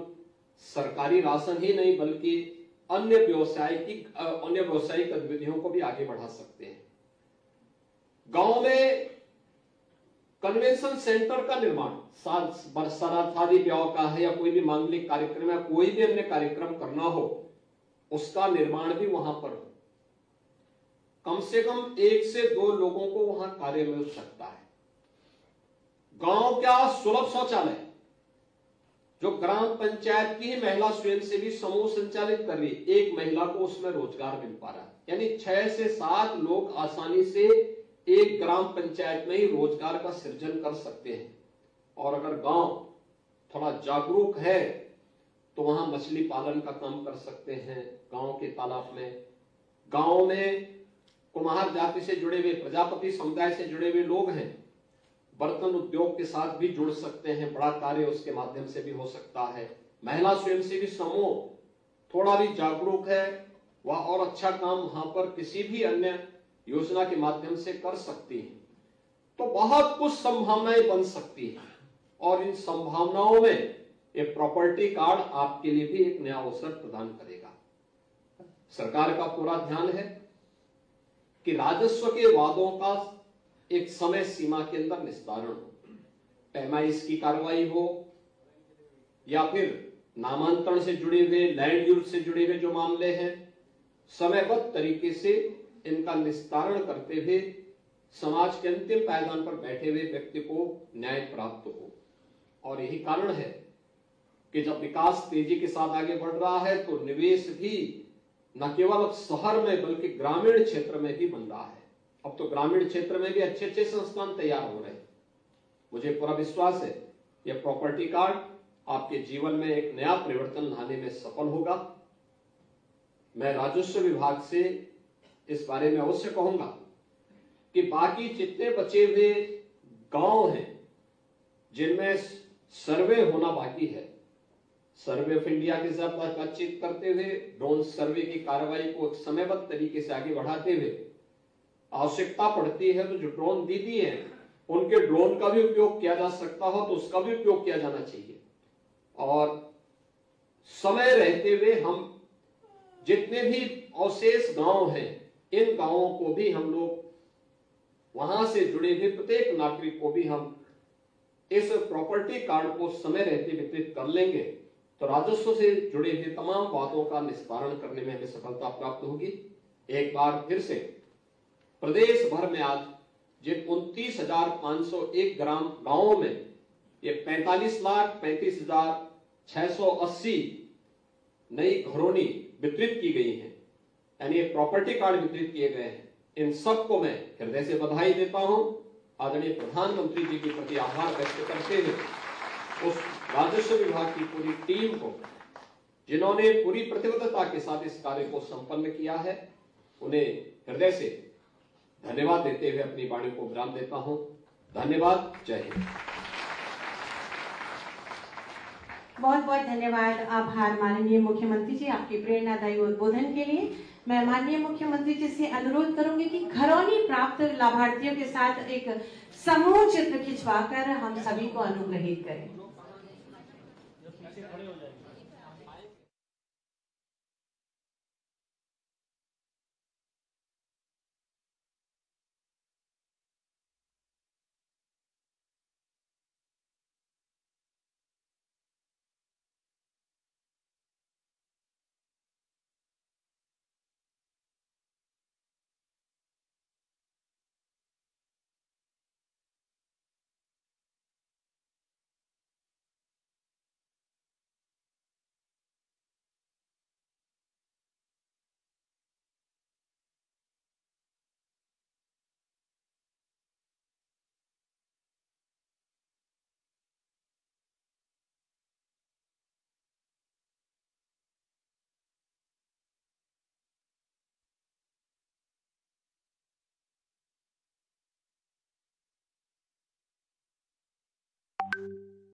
सरकारी राशन ही नहीं बल्कि अन्य व्यावसायिक गतिविधियों को भी आगे बढ़ा सकते हैं। गांव में कन्वेंशन सेंटर का निर्माण, शादी ब्याह का है या कोई भी मांगलिक कार्यक्रम या कोई भी अन्य कार्यक्रम करना हो, उसका निर्माण भी वहां पर हो। कम से कम 1 से 2 लोगों को वहां कार्य मिल सकता है। गांव का सुलभ शौचालय जो ग्राम पंचायत की ही महिला स्वयंसेवी समूह संचालित कर रही, एक महिला को उसमें रोजगार मिल पा रहा है। यानी 6 से 7 लोग आसानी से एक ग्राम पंचायत में ही रोजगार का सृजन कर सकते हैं। और अगर गांव थोड़ा जागरूक है तो वहां मछली पालन का काम कर सकते हैं। गांव के तालाब में, गांव में कुम्हार जाति से जुड़े हुए, प्रजापति समुदाय से जुड़े हुए लोग हैं, बर्तन उद्योग के साथ भी जुड़ सकते हैं। बड़ा कार्य उसके माध्यम से भी हो सकता है। महिला स्वयंसेवी समूह थोड़ा भी जागरूक है, वह और अच्छा काम वहां पर किसी भी अन्य योजना के माध्यम से कर सकती है। तो बहुत कुछ संभावनाएं बन सकती हैं और इन संभावनाओं में ये प्रॉपर्टी कार्ड आपके लिए भी एक नया अवसर प्रदान करेगा। सरकार का पूरा ध्यान है कि राजस्व के वादों का एक समय सीमा के अंदर निस्तारण हो, पैमाइश की कार्रवाई हो या फिर नामांतरण से जुड़े हुए, लैंड यूज से जुड़े हुए जो मामले हैं, समयबद्ध तरीके से इनका निस्तारण करते हुए समाज के अंतिम पायदान पर बैठे हुए व्यक्ति को न्याय प्राप्त हो। और यही कारण है कि जब विकास तेजी के साथ आगे बढ़ रहा है तो निवेश भी न केवल अब शहर में बल्कि ग्रामीण क्षेत्र में भी बन रहा है। अब तो ग्रामीण क्षेत्र में भी अच्छे अच्छे संस्थान तैयार हो रहे हैं। मुझे पूरा विश्वास है यह प्रॉपर्टी कार्ड आपके जीवन में एक नया परिवर्तन लाने में सफल होगा। मैं राजस्व विभाग से इस बारे में अवश्य कहूंगा कि बाकी जितने बचे हुए गांव हैं जिनमें सर्वे होना बाकी है, सर्वे ऑफ इंडिया के साथ बातचीत करते हुए ड्रोन सर्वे की कार्रवाई को एक समयबद्ध तरीके से आगे बढ़ाते हुए आवश्यकता पड़ती है तो जो ड्रोन दीदी हैं उनके ड्रोन का भी उपयोग किया जा सकता हो तो उसका भी उपयोग किया जाना चाहिए। और समय रहते हुए हम जितने भी अवशेष गांव हैं इन गांवों को भी हम लोग वहां से जुड़े हुए प्रत्येक नागरिक को भी हम इस प्रॉपर्टी कार्ड को समय रहते वितरित कर लेंगे तो राजस्व से जुड़े हुए तमाम बातों का निस्तारण करने में हमें सफलता प्राप्त होगी। एक बार फिर से प्रदेश भर में आज जिन 29,501 ग्राम गांवों में ये 45,35,680 नई घरौनी वितरित की गई हैं, यानी प्रॉपर्टी कार्ड वितरित किए गए हैं। इन सबको मैं हृदय से बधाई देता हूं। आदरणीय प्रधानमंत्री जी के प्रति आभार व्यक्त करते हुए उस राजस्व विभाग की पूरी टीम को जिन्होंने पूरी प्रतिबद्धता के साथ इस कार्य को संपन्न किया है, उन्हें हृदय से धन्यवाद देते हुए अपनी वाणी को विराम देता हूं। धन्यवाद। जय हिंद। बहुत बहुत धन्यवाद, आभार माननीय मुख्यमंत्री जी आपके प्रेरणादायी उद्बोधन के लिए। मैं माननीय मुख्यमंत्री जी से अनुरोध करूंगी कि घरौनी प्राप्त लाभार्थियों के साथ एक समूह चित्र खिंचवाकर हम सभी को अनुग्रहित करें।